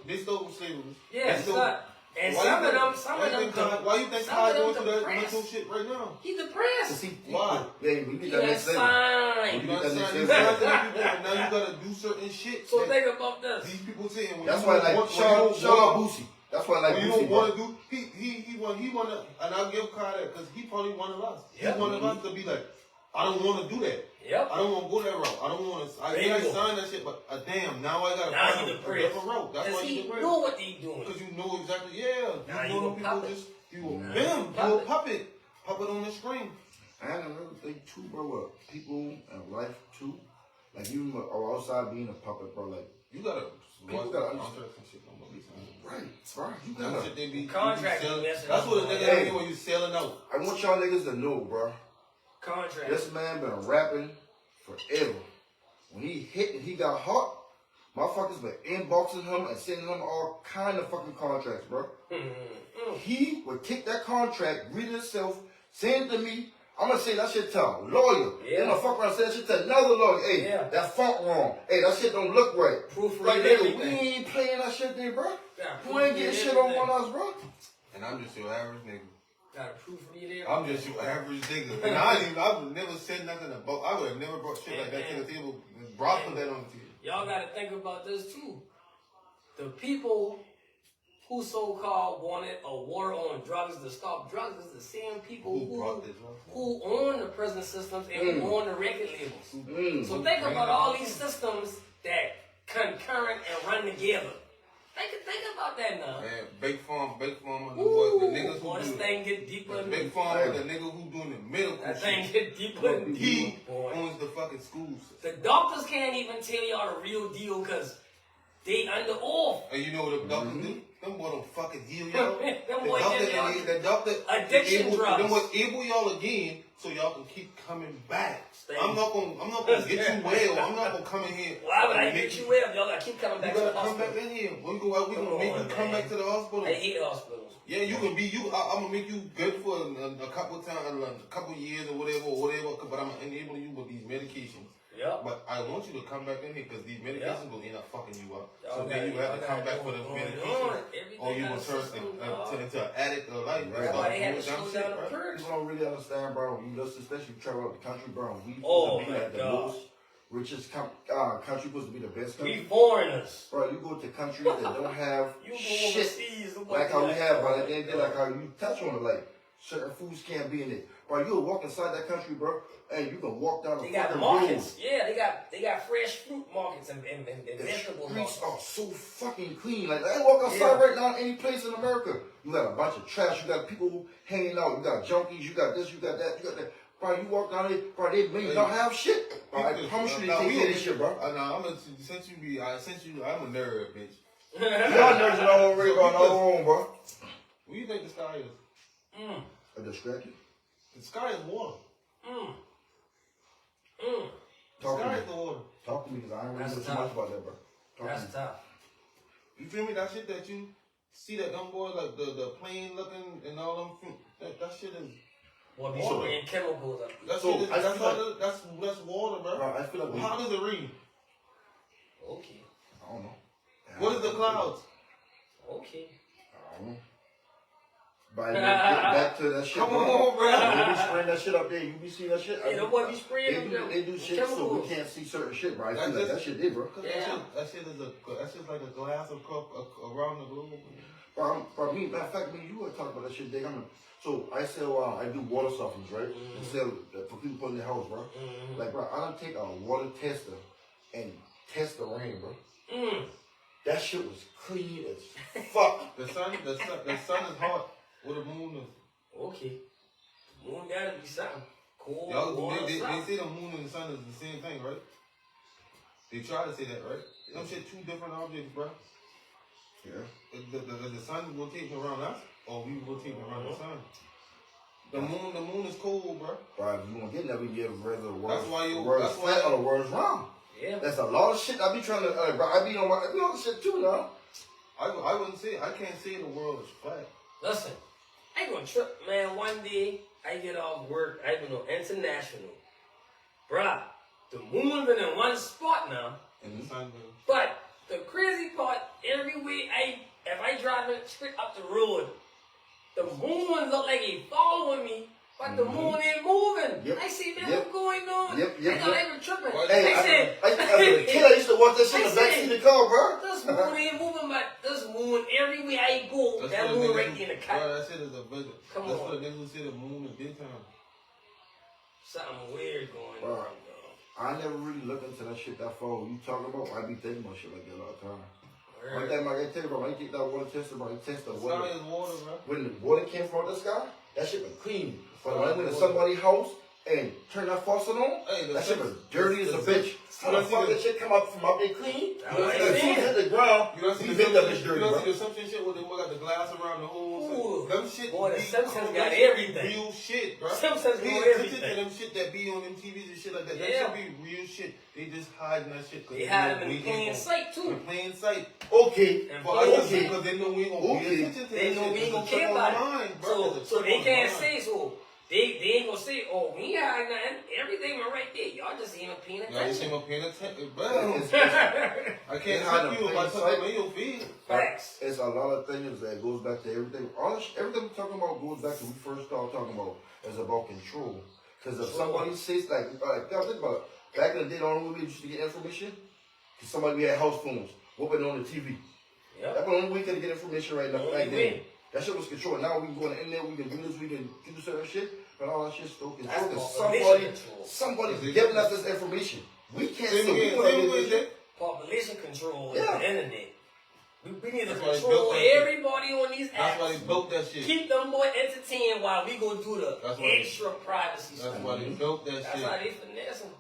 They still slavery. Yeah, They it's still- not. And Why some you of them, think- Why you think some Kai of them going through that depressed. mental shit right now? He To depressed. see, Why? Yeah, we He get that had next level. signed. You got that next you level. signed to them people, and now you gotta do certain shit. So that think about this. these people saying when That's you why I don't like want- when shout you out don't want- Boosie. That's why I like When you Boosie, don't bro. want to do, he wanna, and I'll give Kai that because he probably wanted us. Yeah. He wanted us to be like, I don't want to do that. Yep. I don't want to go that route. I don't want to. I Bingo. signed that shit, but damn, now I gotta Now find he a depressed. different route. That's Cause why he you depressed. know what he doing. Because you know exactly. Yeah, Now you you know a them people puppet. just you Now bam, you a you a puppet on the screen. And another thing too, bro, with people and life too, like you are outside being a puppet, bro. Like, You gotta. People watch gotta the understand. contracts and shit. Don't believe it. right, bro, you That gotta. shit they be Contract you be selling. messing That's up, what a boy. nigga Hey. mean when you selling out. I want y'all niggas to know, bro. Contract. This man been rapping forever. When he hit and he got hot, motherfuckers been inboxing him and sending him all kind of fucking contracts, bro. He would take that contract, read it himself, send it to me. I'm gonna say that shit to a lawyer. Yeah. Then I fuck around and say that shit to another lawyer. Hey, Yeah. that font wrong. Hey, that shit don't look right. Proofread Like, nigga, we everything. ain't playing that shit there, bro. Yeah, You ain't getting proofread shit on everything. us, bro. And I'm just your average nigga. Got a proofread there. I'm just your average nigga. And I would never said nothing about, I would have never brought shit like that to the table. Brock put that on the table. Y'all gotta think about this too. The people who so-called wanted a war on drugs to stop drugs is the same people who own the prison systems and who own the record labels. So think about all these systems that concurrent and run together. Think about that now. Man, Big Farm, the niggas who this do thing get deeper and Big deeper. Farm, the nigga who doing the medical That shit. thing get deeper and He deeper, boy. owns the fucking schools. The doctors can't even tell y'all the real deal because they under oath. And you know what the doctors do? Them boy don't fucking heal y'all. Them boy give y'all the doctor addiction drugs. Them boy able y'all again so y'all can keep coming back. Stay. I'm not gonna get you well. I'm not gonna come in here. Why would I and get make you well? Y'all gotta keep coming You back to the gotta come hospital. back in here. We gonna make you come back to the hospital. I hate hospitals. Yeah, you can be you. I'm gonna make you good for a couple times, a couple years or whatever. But I'm gonna enable you with these medications. Yep. But I want you to come back in here because these medications will end up fucking you up. So Y'all then you have to come back for the going medication, on. or you will turn into an addict or life. Right. That's why they had to Dumb slow shit, down the right? purge. People don't really understand, bro. You just especially travel out the country, bro. We Oh, supposed to be my like the God. most richest country, supposed to be the best country. We foreigners. Bro, you go to countries that don't have You go shit overseas. like how we have, bro. Like how you touch on it, like certain foods can't be in it. Bro, you'll walk inside that country, bro, and you can walk down the They got fucking markets. road. Yeah, they got fresh fruit markets and The vegetable streets markets. are so fucking clean. Like I walk outside right now any place in America. You got a bunch of trash. You got people hanging out. You got junkies. You got this. You got that. You got that. Bro, you walk down there. Bro, they may not have shit. Bro, I promise you they take care of this shit, bro. I'm a nerd, bitch. Y'all nerds in our own rig on our own, bro. What do you think the sky is? A distraction. The sky is water. The Talk sky to is the me. water. Talk to me, because I ain't really That's know too tough. much about that, bro. Talk That's to me. tough. You feel me? That shit that you see that them boys like the plane looking and all them fruit. That shit is. Well, be Water. spraying chemicals up. That So, shit is. I That's feel that's water, bro. Bro, I feel like How does it rain? Okay. I don't know. What is the clouds? Okay. I don't know. But get back to that shit, Come bro. on, bro. You be spraying that shit up there. You be seeing that shit. Hey, nobody be spraying them They do shit so chemicals. we can't see certain shit, bro. I That's feel like just- that shit did, bro. Yeah. That shit is like a glass of cup around the globe. Bro, me, matter of fact, me, you were talking about that shit, Dick. So I sell, I do water softeners, right? I sell for people put in their house, bro. Like, bro, I don't take a water tester and test the rain, bro. That shit was clean as fuck. The sun is hot. What the moon is. Okay. Moon gotta be something. Cold Y'all, water, they something. say the moon and the sun is the same thing, right? They try to say that, right? Them shit two different objects, bro. Yeah. The sun rotating around us, or we rotating around the sun. The moon is cold, bro. Bro, if you want to get that, we get whether the world, That's why you- the world that's is why- flat or the world is round. Yeah. That's a lot of shit I be trying to, bro, I be on my, you know the shit too, now. I wouldn't say, I can't say the world is flat. Listen, I gonna trip, man. One day I get off work, I go to international. Bruh, the moon been in one spot now. And the sun goes. But the crazy part, everywhere if I driving straight up the road, the moon look like he following me, but the moon ain't moving. Yep. I say, man, Yep. what's going on? Yep, I thought yep. I was tripping. Well, Hey, I said, as a kid, I used to watch that shit in the I backseat said, of the car, bro. this moon ain't moving, but this moon, everywhere I go, That's that what moon niggas right who- in the Bro, cut. that shit is a visit. Come That's on. what niggas who say the moon is daytime. Something weird going Bro. on, I never really looked into that shit that far. When you talking about, I be thinking about shit like that all the time. bro. One time I gotta tell you, bro, when you take that water tester, bro, you test the The water. sky is water, bro. When the water came from the sky, that shit was clean. But when I went to somebody's house and turned that faucet on, Hey, that shit was dirty as a bitch. How the You fuck don't see that shit come up from up there clean? That's what As I'm soon as saying. it hit the ground, You don't see you the make that bitch Simpsons, dirty, you don't bro. see the Simpsons shit where they got the glass around the whole Ooh. them shit. Boy, the be Simpsons cool. got Them shit everything. Real shit, bro. Simpsons Pay know attention everything. to them shit that be on them TVs and shit like that. That Yeah. should be real shit. They just hiding that shit. They hide them in plain sight, too. In plain sight. Okay. And But I plain just sight. because they know we ain't gonna Okay. pay attention to They that know shit. we ain't gonna It's a care trick on about the it. mind, bro. It's a So trick they on the can't mind. say so. They ain't gonna say, oh, we ain't hiding nothing. Everything went right there. Y'all just ain't paying Y'all just attention. ain't paying attention, bro. It's- I can't it's help not you a if I plain put sight. that in your feed. Facts. It's a lot of things that goes back to everything. Everything we're talking about goes back to we first started talking about is about control. Because if somebody says like God, think about it. Back in the day, the only way we used to get information, because somebody we had house phones, whooping on the TV. Yep. That's the only way we could get information right now. Only Back then, way. that shit was controlled. Now we can go on the internet, we can do this, we can do certain shit, but all that shit's still controlled. That's Because control. somebody's giving us this information. We can't Say it say we again, wanna say it get this again. shit. Population control is Yeah. the internet. We need to That's why they control built that shit. everybody on these That's why apps. they built that shit. Keep them boy entertained while we go do the That's why- extra privacy That's stuff. why they built that That's shit. how they finesse them.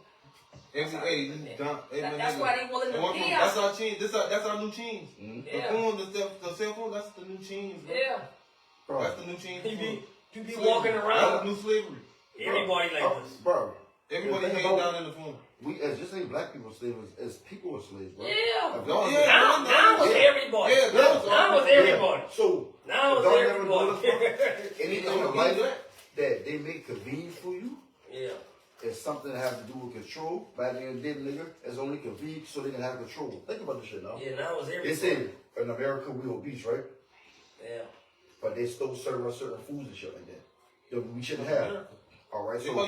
That's why they willing to pay That's us. our change. That's our new change. Mhm. Yeah. The phone, the cell phone, that's the new change. Bro. Yeah. Bro, That's the new change. You be Slavery. walking That's around. new slavery. Everybody like this. Bro, Everybody The thing hang about- down in the phone. we as just ain't black people slaves, as people are slaves, bro. Yeah. If y'all- Yeah. Now it's Yeah. everybody. Yeah, that's Now it's all. everybody. So Now it's y'all never everybody. noticed anything Yeah. in life that they make convenient for you Yeah. is something that has to do with control. Back in the day, nigga, it's only convenient so they can have control. Think about this shit now. Yeah, now it's They everybody. say in America we obese, right? Yeah. But they still serve us certain foods and shit like that that we shouldn't have. All right, They so call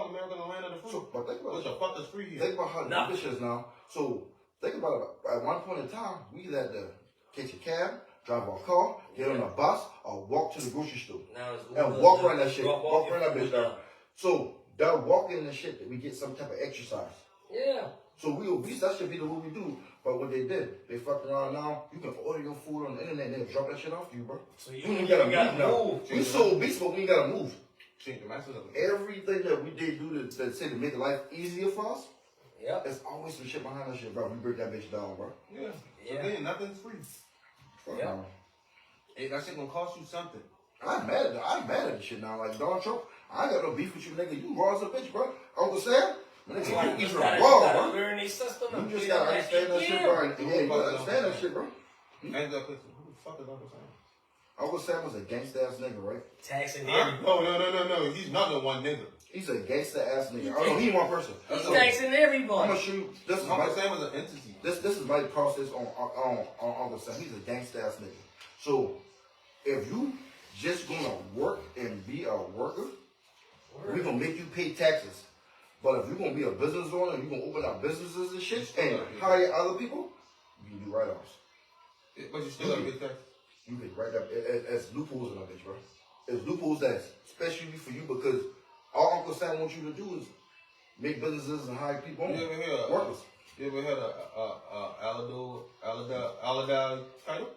America the land of the free. but think about What it. the fuck is free here? Think about how Nah. the bitch is now. So think about it. At one point in time, we had to catch a cab, drive our car, get on a bus, or walk to the grocery store. Now it's And walk around that shit. Walk Walk your around that food bitch down. So that walking and shit that we get some type of exercise. Yeah. So we obese, that should be the what we do. But what they did, they fucked around now. You can order your food on the internet and they'll drop that shit off to you, bro. So You you ain't ain't gotta gotta move now. move. We so obese, but we ain't gotta move. Change the masses of it. Everything that we did do to say to make life easier for us, Yep. there's always some shit behind that shit, bro. We break that bitch down, bro. Yeah. Yeah. Again, nothing's free. Fuck Yeah. now. Hey, that shit gonna cost you something. I'm mad at this shit now. Like Donald Trump, I ain't got no beef with you, nigga. You raw as a bitch, bro. Uncle Sam, nigga, Like, you you from gotta, raw, you gotta bro. learn their system. You and just be gotta like, understand that shit, bro. And yeah, you gotta understand that shit, bro. And that question, who the fuck is Uncle Sam? Uncle Sam was a gangsta ass nigga, right? Taxing Huh? everybody. No. He's not the one nigga. He's a gangsta ass nigga. Oh no, he ain't one person. He's So, taxing I'm gonna everybody. show you. This is Uncle my Sam was an entity. this is my process on Uncle Sam. He's a gangsta ass nigga. So if you just gonna work and be a worker, we gonna make you pay taxes. But if you're gonna be a business owner and you're gonna open up businesses and shit and hire other people, you can do write-offs. But you still gotta get taxed. You can write up as loopholes in that bitch, bro. It's loopholes that's especially for you because all Uncle Sam wants you to do is make businesses and hire people on. You ever hear Workers. You ever had Alada title?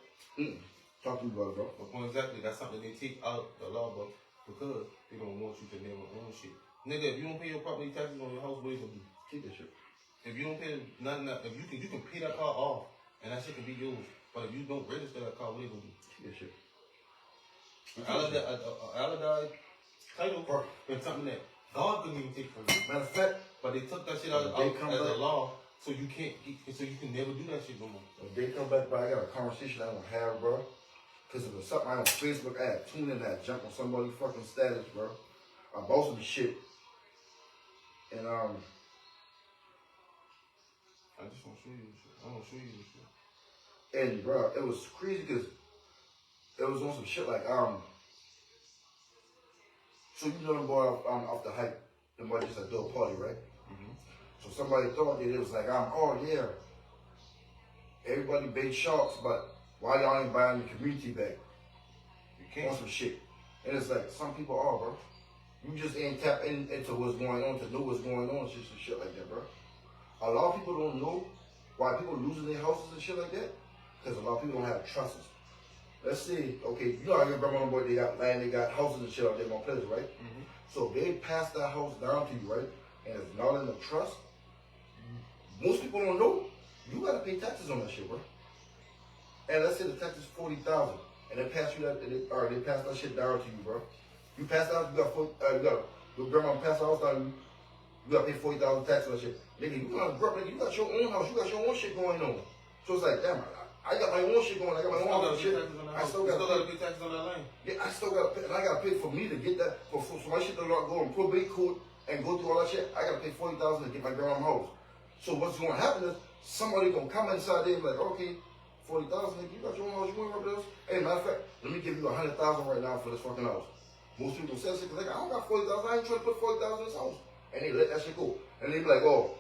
Talk to me about it, bro. But point exactly, that's something they take out the law book because they don't want you to never own shit. Nigga, if you don't pay your property taxes on your house, what are you gonna do? Keep that shit. If you don't pay nothing, if you can pay that car off and that shit can be yours. But if you don't register that car, what are you gonna do? Keep that shit. Alada title is something that God couldn't even take from you. Matter of fact, But they took that shit out They come as a back. law, so you can't, so you can never do that shit no more. if they come back, bro, I got a conversation I don't have, bro. Because if it's something I on Facebook, I had tune in that jump on somebody's fucking status, bro. I bought some shit. And I just want to show you this shit. I want to show you this shit. And bro, it was crazy because it was on some shit like so you know them boy off the hype, them boy just like do a party, right? So somebody thought that it was like oh yeah, everybody bait sharks, but why y'all ain't buying the community back You on can't. some shit? And it's like some people are, bro. You just ain't tap into what's going on to know what's going on, just some shit like that, bro. A lot of people don't know why people losing their houses and shit like that. Because a lot of people don't have trusts. Let's see, okay, you know how your grandma boy, they got land, they got houses and shit out there in Mount Pleasant, right? So if they pass that house down to you, right? And it's not in the trust, most people don't know, you gotta pay taxes on that shit, bro. And let's say the tax is $40,000, and they pass you that, or they pass that shit down to you, bro. You pass out, you got your grandma pass the house down, you gotta pay $40,000 tax on that shit. Nigga, you got your own house, you got your own shit going on. So it's like, damn, I got my own shit going. I got my Still own gotta shit. pay taxes on the I house. still You got still gotta pay taxes on that land. Yeah, I still gotta pay, and I gotta pay for me to get that, for my shit to go in probate court and go through all that shit. I gotta pay $40,000 to get my grandma's house. So what's gonna happen is somebody gonna come inside there and be like, okay, 40,000, you got your own house, you want to rub this? Hey, matter of fact, let me give you 100,000 right now for this fucking house. Most people say shit because I don't got 40,000. I ain't trying to put 40,000 in this house, and they let that shit go. And they be like, oh,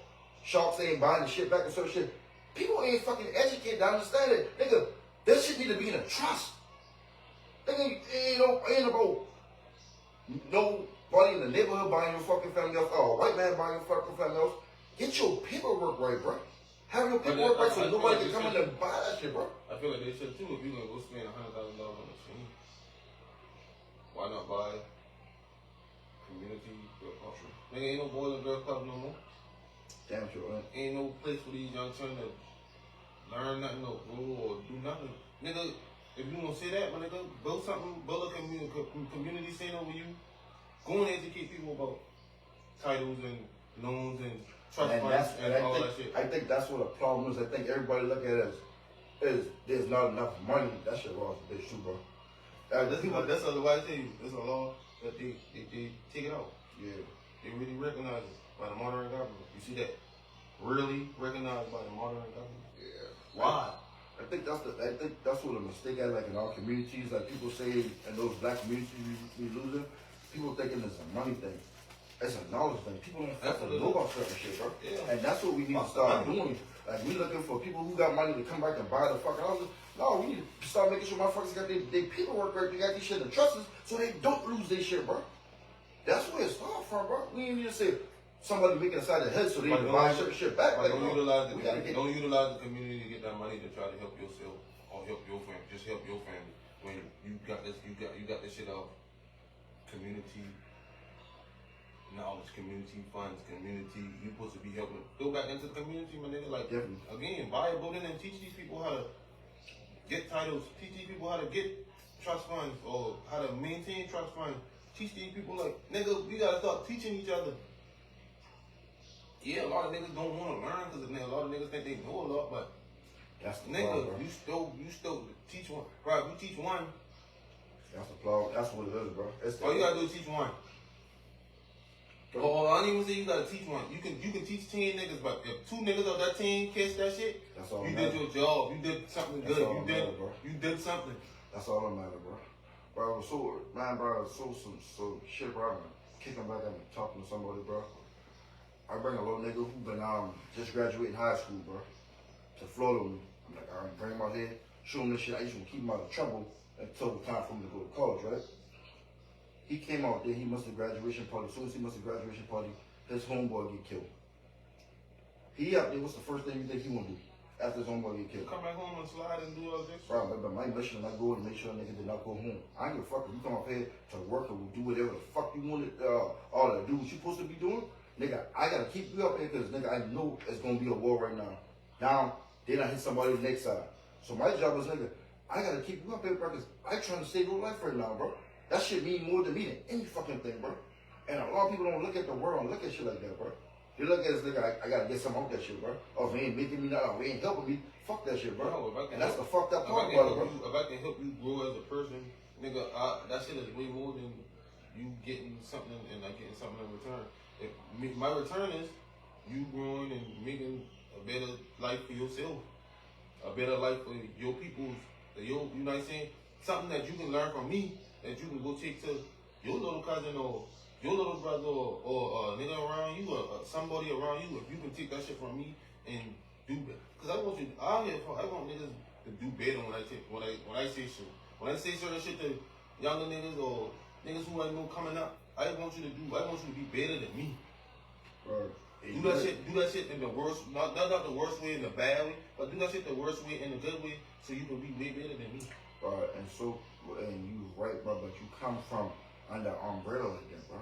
sharks ain't buying the shit back and certain shit. People ain't fucking educated to understand it, nigga. That shit need to be in a trust. Nigga, ain't about nobody in the neighborhood buying your fucking family house or a white man buying your fucking family house. Get your paperwork right, bro. Have your paperwork right so nobody can come in and buy that shit, bro. I feel like they should too. If you're gonna go spend $100,000 on a machine, why not buy community girl club? Nigga, ain't no boys and girl club no more. Damn sure, man. Ain't no place for these young children to learn nothing or grow or do nothing. Nigga, if you gonna say that, my nigga, build something, build a community center where you go and educate people about titles and loans and trust funds and all that shit. I think that's what the problem is. I think everybody look at it as there's not enough money. That shit wrong. It's true, bro. That's a why I tell you, it's a law that they take it out. Yeah. They really recognize it by the modern government. You see that? Really recognized by the modern government. Yeah. Why? I think that's what the mistake at, like in our communities, like people say in those black communities we losing, people thinking it's a money thing. It's a knowledge thing. People don't fucking know about certain shit, bro. Yeah. And that's what we need to start doing. Like we looking for people who got money to come back and buy the fucking houses. No, we need to start making sure motherfuckers got their paperwork right. They got these shit in trusts so they don't lose their shit, bro. That's where it starts from, bro. We ain't need to say somebody making aside their head so they can buy certain shit back. Like, don't utilize the community to get that money to try to help yourself or help your family. Just help your family. When you got this shit of community knowledge, community funds, community. You supposed to be helping go back into the community, my nigga. Like again, buy a building and teach these people how to get titles. Teach these people how to get trust funds or how to maintain trust funds. Teach these people like nigga, we gotta start teaching each other. Yeah, a lot of niggas don't want to learn because a lot of niggas think they know a lot, but that's the nigga, problem, you still teach one. Right, you teach one. That's the problem. That's what it is, bro. All you gotta do is teach one. Oh, I don't even say you gotta teach one. You can teach 10 niggas, but if 2 niggas of that 10 catch that shit, that's all you did your job. You did something good. You did something. That's all that matter, bro. Bro, I was so shit, bro. I'm kicking back and talking to somebody, bro. I bring a little nigga who been just graduating high school, bro, to Florida with me. I'm like, all right, bring him out here, show him this shit. I used to keep him out of trouble until the time for him to go to college, right? He came out there, he missed the graduation party. As soon as he missed the graduation party, his homeboy get killed. He out there, what's the first thing you think he wanna do after his homeboy get killed? Come back home and slide and do all this. Bro, but my mission is I go and make sure a nigga did not go home. I ain't give a fuck if you come up here to work or do whatever the fuck you wanted, all that do what you supposed to be doing. Nigga, I gotta keep you up here because nigga, I know it's gonna be a war right now. Now, then I hit somebody on the next side. So my job is nigga, I gotta keep you up here, bro, because I trying to save your life right now, bro. That shit mean more to me than any fucking thing, bro. And a lot of people don't look at the world and look at shit like that, bro. They look at this nigga, I gotta get something out that shit, bro. Oh, if he ain't making me nothing, if he ain't helping me, fuck that shit, bro. No, and that's the fucked up part about it, bro. If I can help you grow as a person, nigga, that shit is way more than you getting something and I getting something in return. My return is you growing and making a better life for yourself, a better life for your people, you know what I'm saying? Something that you can learn from me that you can go take to your little cousin or your little brother or a nigga around you or somebody around you. If you can take that shit from me and do better, because I want niggas to do better when I say shit. When I say certain shit to younger niggas or niggas who I know coming up, I want you to be better than me. Bro, do that shit in the worst, not the worst way, in the bad way, but do that shit the worst way in the good way, so you can be way better than me. Bro, and you right, bro, but you come from under umbrella like that, bro.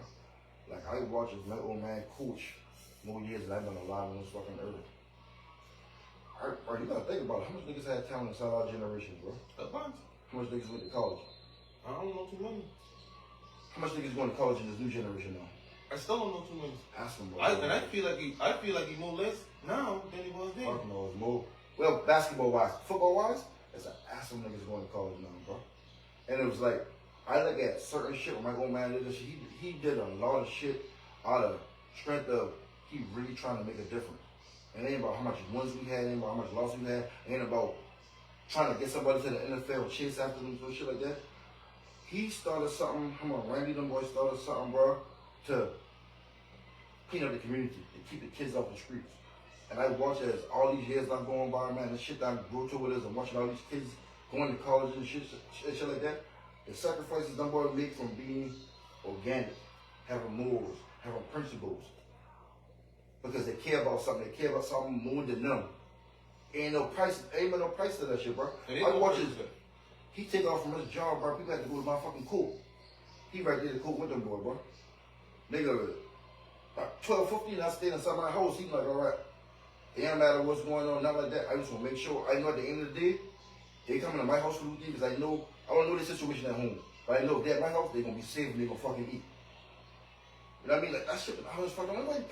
Like I watch this old man coach more years than I've been alive on this fucking earth. Bro, you gotta think about it. How much niggas had talent inside our generation, bro? A bunch. How much niggas went to college? I don't know too many. How much niggas going to college in this new generation now? I still don't know too many. Ask him, bro. I feel like he more less now than he was then. Fuck no, it's more. Well, basketball wise, football wise, there's an ass of niggas going to college now, bro. And it was like, I look at certain shit when my old man did this. He did a lot of shit out of strength of he really trying to make a difference. It ain't about how much wins we had, it ain't about how much losses we had, it ain't about trying to get somebody to the NFL, chase after them, or shit like that. He started something, come on, Randy, them boys started something, bro, to clean up the community, to keep the kids off the streets. And I watch as all these years I'm going by, man, the shit that I grew to with is and watching all these kids going to college and shit like that. The sacrifices them boys make from being organic, having morals, having principles. Because they care about something, they care about something more than them. Ain't no price to that shit, bro. I watch it. He take off from his job, bro. People had to go to my fucking court. He right there to court with them boy, bro. Nigga, about 12:15, I stayed inside my house. He like, all right. It don't matter what's going on, not like that. I just want to make sure. I know at the end of the day, they coming to my house for the because I don't know the situation at home. But I know if they're at my house, they're going to be safe and they're going to fucking eat. You know what I mean? Like, that shit, I was fucking, nobody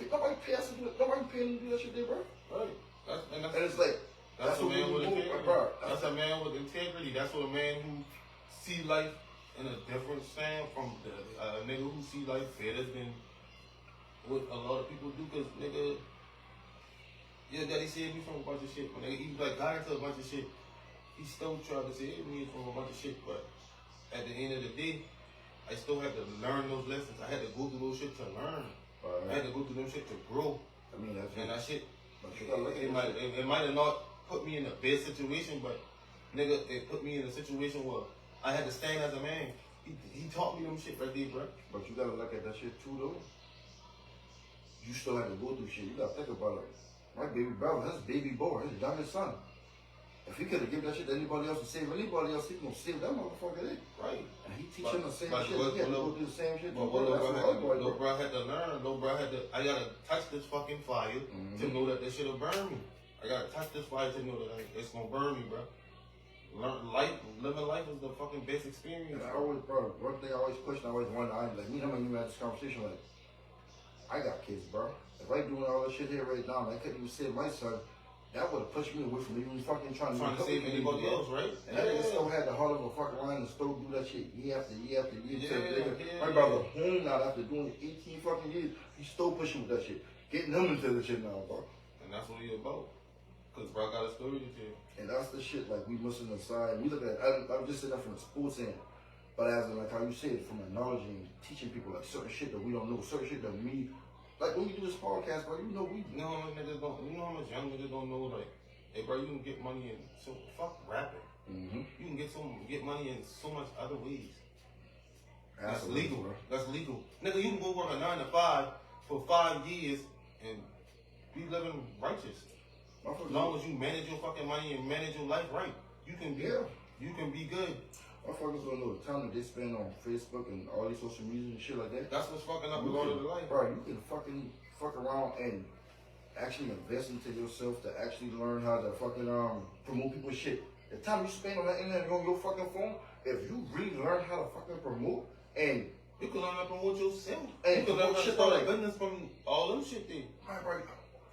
pay us to do it. Nobody pay them to do that shit there, bro. Right. And it's like, that's a what man we with move, integrity. bro. That's a man with integrity. That's what a man who see life in a different stand from the nigga who see life better than what a lot of people do. Cause nigga, your daddy saved me from a bunch of shit. When he like got into a bunch of shit, he still tried to save me from a bunch of shit. But at the end of the day, I still had to learn those lessons. I had to go through those shit to learn. Right. I had to go through them shit to grow. I mean, that's And that shit, But you gotta look at it might have not put me in a bad situation, but nigga, it put me in a situation where I had to stand as a man. He taught me them shit right there, bro. But you gotta look at that shit too, though. You still had to go through shit. You gotta think about it. My baby brother, his baby boy, his youngest son. If he could have given that shit to anybody else to save anybody else, he gonna save that motherfucker there. Right. And he teach him the same but shit. He had to go through the same shit. But what little bro had to learn, I gotta touch this fucking fire to know that this shit'll burn me. I gotta touch this fire to know that it's gonna burn me, bro. Living life is the fucking best experience. And I always, bro, one thing I always question, I always wonder, I like, me and him and you had this conversation, like, I got kids, bro. If I doing all this shit here right now, and I couldn't even save my son, that would have pushed me away from even fucking trying to save anybody else, right? And that nigga still had the heart of a fucking line and still do that shit year after year after year. Yeah. My brother home now after doing 18 fucking years, he still pushing with that shit. Getting them into the shit now, bro. And that's what he about. Cause bro got a story to tell. And that's the shit like we missing aside. We look at I'm just saying that from the sports end. But as in, like how you said, from acknowledging, teaching people like certain shit that we don't know, certain shit that me, like when we do this podcast, bro, you know how much niggas don't, you know how much young niggas don't know, like, hey bro, you can get money in, so fuck rapping. You can get money in so much other ways. That's legal, bro. That's legal. Nigga, you can go work a 9 to 5 for 5 years and be living righteous. As long as you manage your fucking money and manage your life right, you can be good. Motherfuckers don't know the time that they spend on Facebook and all these social media and shit like that. That's what's fucking up a lot of the life. Bro, you can fucking fuck around and actually invest into yourself to actually learn how to fucking promote people's shit. The time you spend on that internet on your fucking phone, if you really learn how to fucking promote and you can learn how to promote yourself. And you can learn how to shit start like a business from all them shit there. right.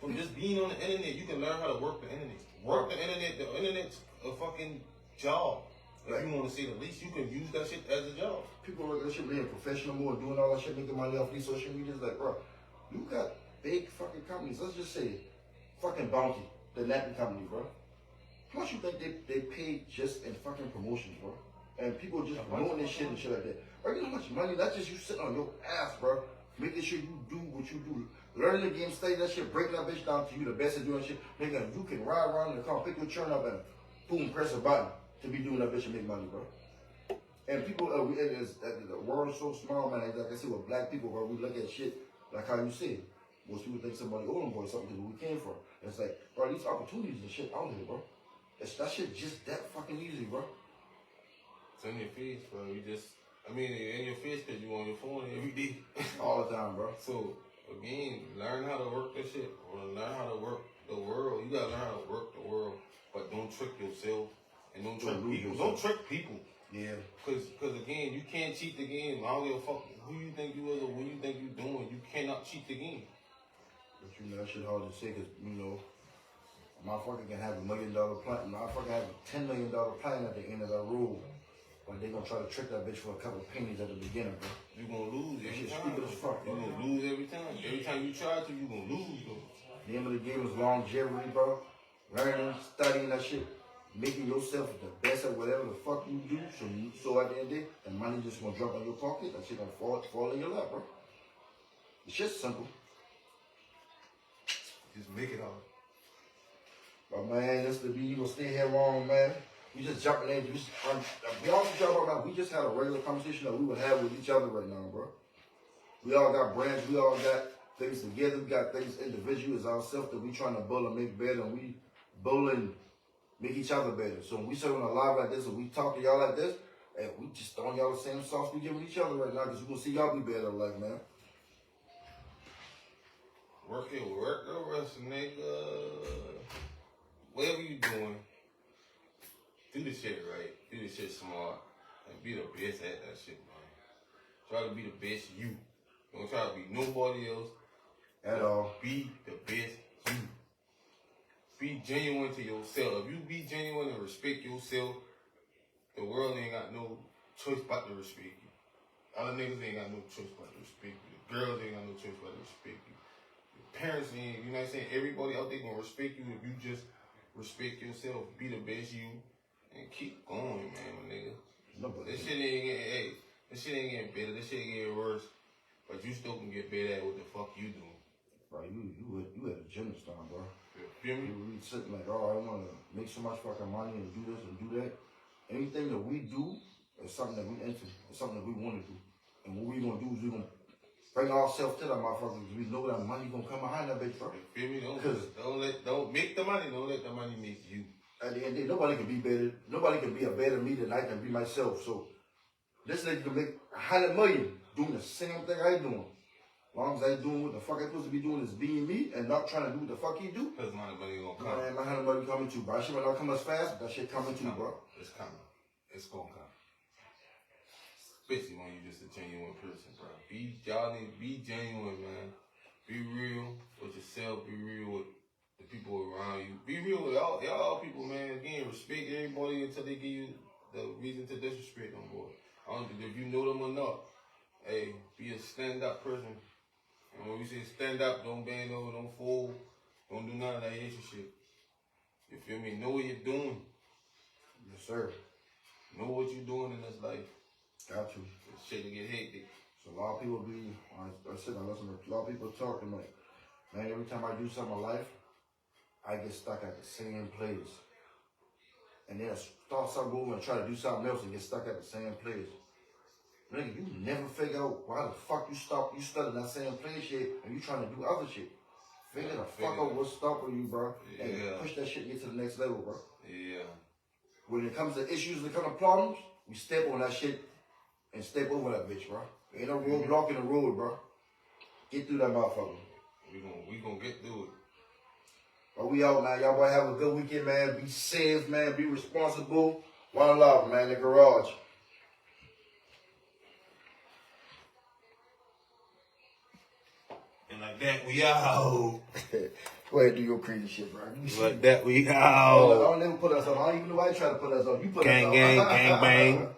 From just being on the internet, you can learn how to work the internet. Work the internet. The internet's a fucking job. If you want to say the least, you can use that shit as a job. People look at that shit being professional more, doing all that shit, making money off these social medias. Like, bro, you got big fucking companies. Let's just say, fucking Bounty, the napkin company, bro. How much you think they pay just in fucking promotions, bro? And people just promoting this shit and shit like that. Bro, you know how much money? That's just you sitting on your ass, bro. Making sure you do what you do. Learning the game, study that shit, breaking that bitch down to you the best at doing shit. Nigga, you can ride around in the car, pick your churn up and boom, press a button to be doing that bitch and make money, bro. And people, the world is so small, man. Like I said, with black people, bro, we look at shit like how you said. Most people think somebody owe them boy something because we came from. And it's like, bro, these opportunities and shit out here, bro. That shit just that fucking easy, bro. It's in your face, bro. In your face because you on your phone every day. All the time, bro. So, again, learn how to work that shit. Or learn how to work the world. You gotta learn how to work the world. But don't trick yourself. And don't trick people. Don't trick people. Yeah. Cause again, you can't cheat the game. I don't give a fuck who you think you is or what you think you doing. You cannot cheat the game. But you know, that shit hard to say because, you know, A motherfucker can have $1 million plan. A motherfucker have a $10 million plan at the end of the road. But they gonna try to trick that bitch for a couple pennies at the beginning, bro. You gonna lose every Shit time. stupid as fuck, You bro. gonna lose every time. Every time you try to, you gonna lose though. The name of the game is longevity, bro. Learning, studying that shit, making yourself the best at whatever the fuck you do. So at the end of the day, the money just gonna drop in your pocket. That shit gonna fall in your lap, bro. The shit's simple. Just make it out. But man, this the be you gonna stay here long, man. We just jumping in. We all talk about now. We just had a regular conversation that we would have with each other right now, bro. We all got brands. We all got things together. We got things individual as ourselves that we trying to build and make better. And we build and make each other better. So when we sit on a live like this and we talk to y'all like this, and we just throwing y'all the same sauce we giving each other right now because we gonna see y'all be better, like man. Work it, rest, nigga. Whatever you doing, do the shit right. Do the shit smart. And be the best at that shit, man. Try to be the best you. Don't try to be nobody else. At all. Be the best you. Be genuine to yourself. If you be genuine and respect yourself, the world ain't got no choice but to respect you. Other niggas ain't got no choice but to respect you. The girls ain't got no choice but to respect you. Your parents ain't, you know what I'm saying? Everybody out there gonna respect you if you just respect yourself. Be the best you. And keep going, man, my nigga. This shit ain't getting better. This shit ain't getting worse. But you still can get better at what the fuck you doing. Bro, you at a gym this time, bro. You feel me? We sitting like, oh, I want to make so much fucking money and do this and do that. Anything that we do is something that we into. It's something that we want to do. And what we gonna do is we gonna bring ourselves to that motherfucker because we know that money gonna come behind that bitch, bro. You feel me? Don't make the money. Don't let the money make you. At the end of the day, nobody can be better. Nobody can be a better me than I can be myself. So this nigga can make 100 million doing the same thing I doing. As long as I doing what the fuck I supposed to be doing is being me and not trying to do what the fuck he do. Cause money gonna come. Man, my 100 million coming too, bro. That shit might not come as fast, but that shit coming too, bro. It's coming. It's gonna come. Especially when you just a genuine person, bro. Y'all need to be genuine, man. Be real with yourself. Be real with the people around you. Be real with y'all people, man. Again, respect everybody until they give you the reason to disrespect them, boy. If you know them or not, hey, be a stand-up person. And when we say stand up, don't bend over, don't fold, don't do none of that extra shit. You feel me? Know what you're doing. Yes, sir. Know what you're doing in this life. Got you. Shit to get hectic. So a lot of people be, I sit and listen to a lot of people talking like, man, every time I do something in life, I get stuck at the same place. And then I start something over and try to do something else and get stuck at the same place. Nigga, you never figure out why the fuck you stuck in that same place yet and you trying to do other shit. Figure the fuck out what's stopping you, bro. And push that shit and get to the next level, bro. Yeah. When it comes to issues, when it comes to problems, we step on that shit and step over that bitch, bro. Ain't no roadblock in the road, bro. Get through that motherfucker. We gonna get through it. But we out, man. Y'all boy have a good weekend, man. Be safe, man. Be responsible. One love, man. The garage. And like that, we out. Go ahead and do your crazy shit, bro. Like that, we I out. don't never put us on. I don't even know why you try to put us on. You put Gang, us on. gang, gang, bang.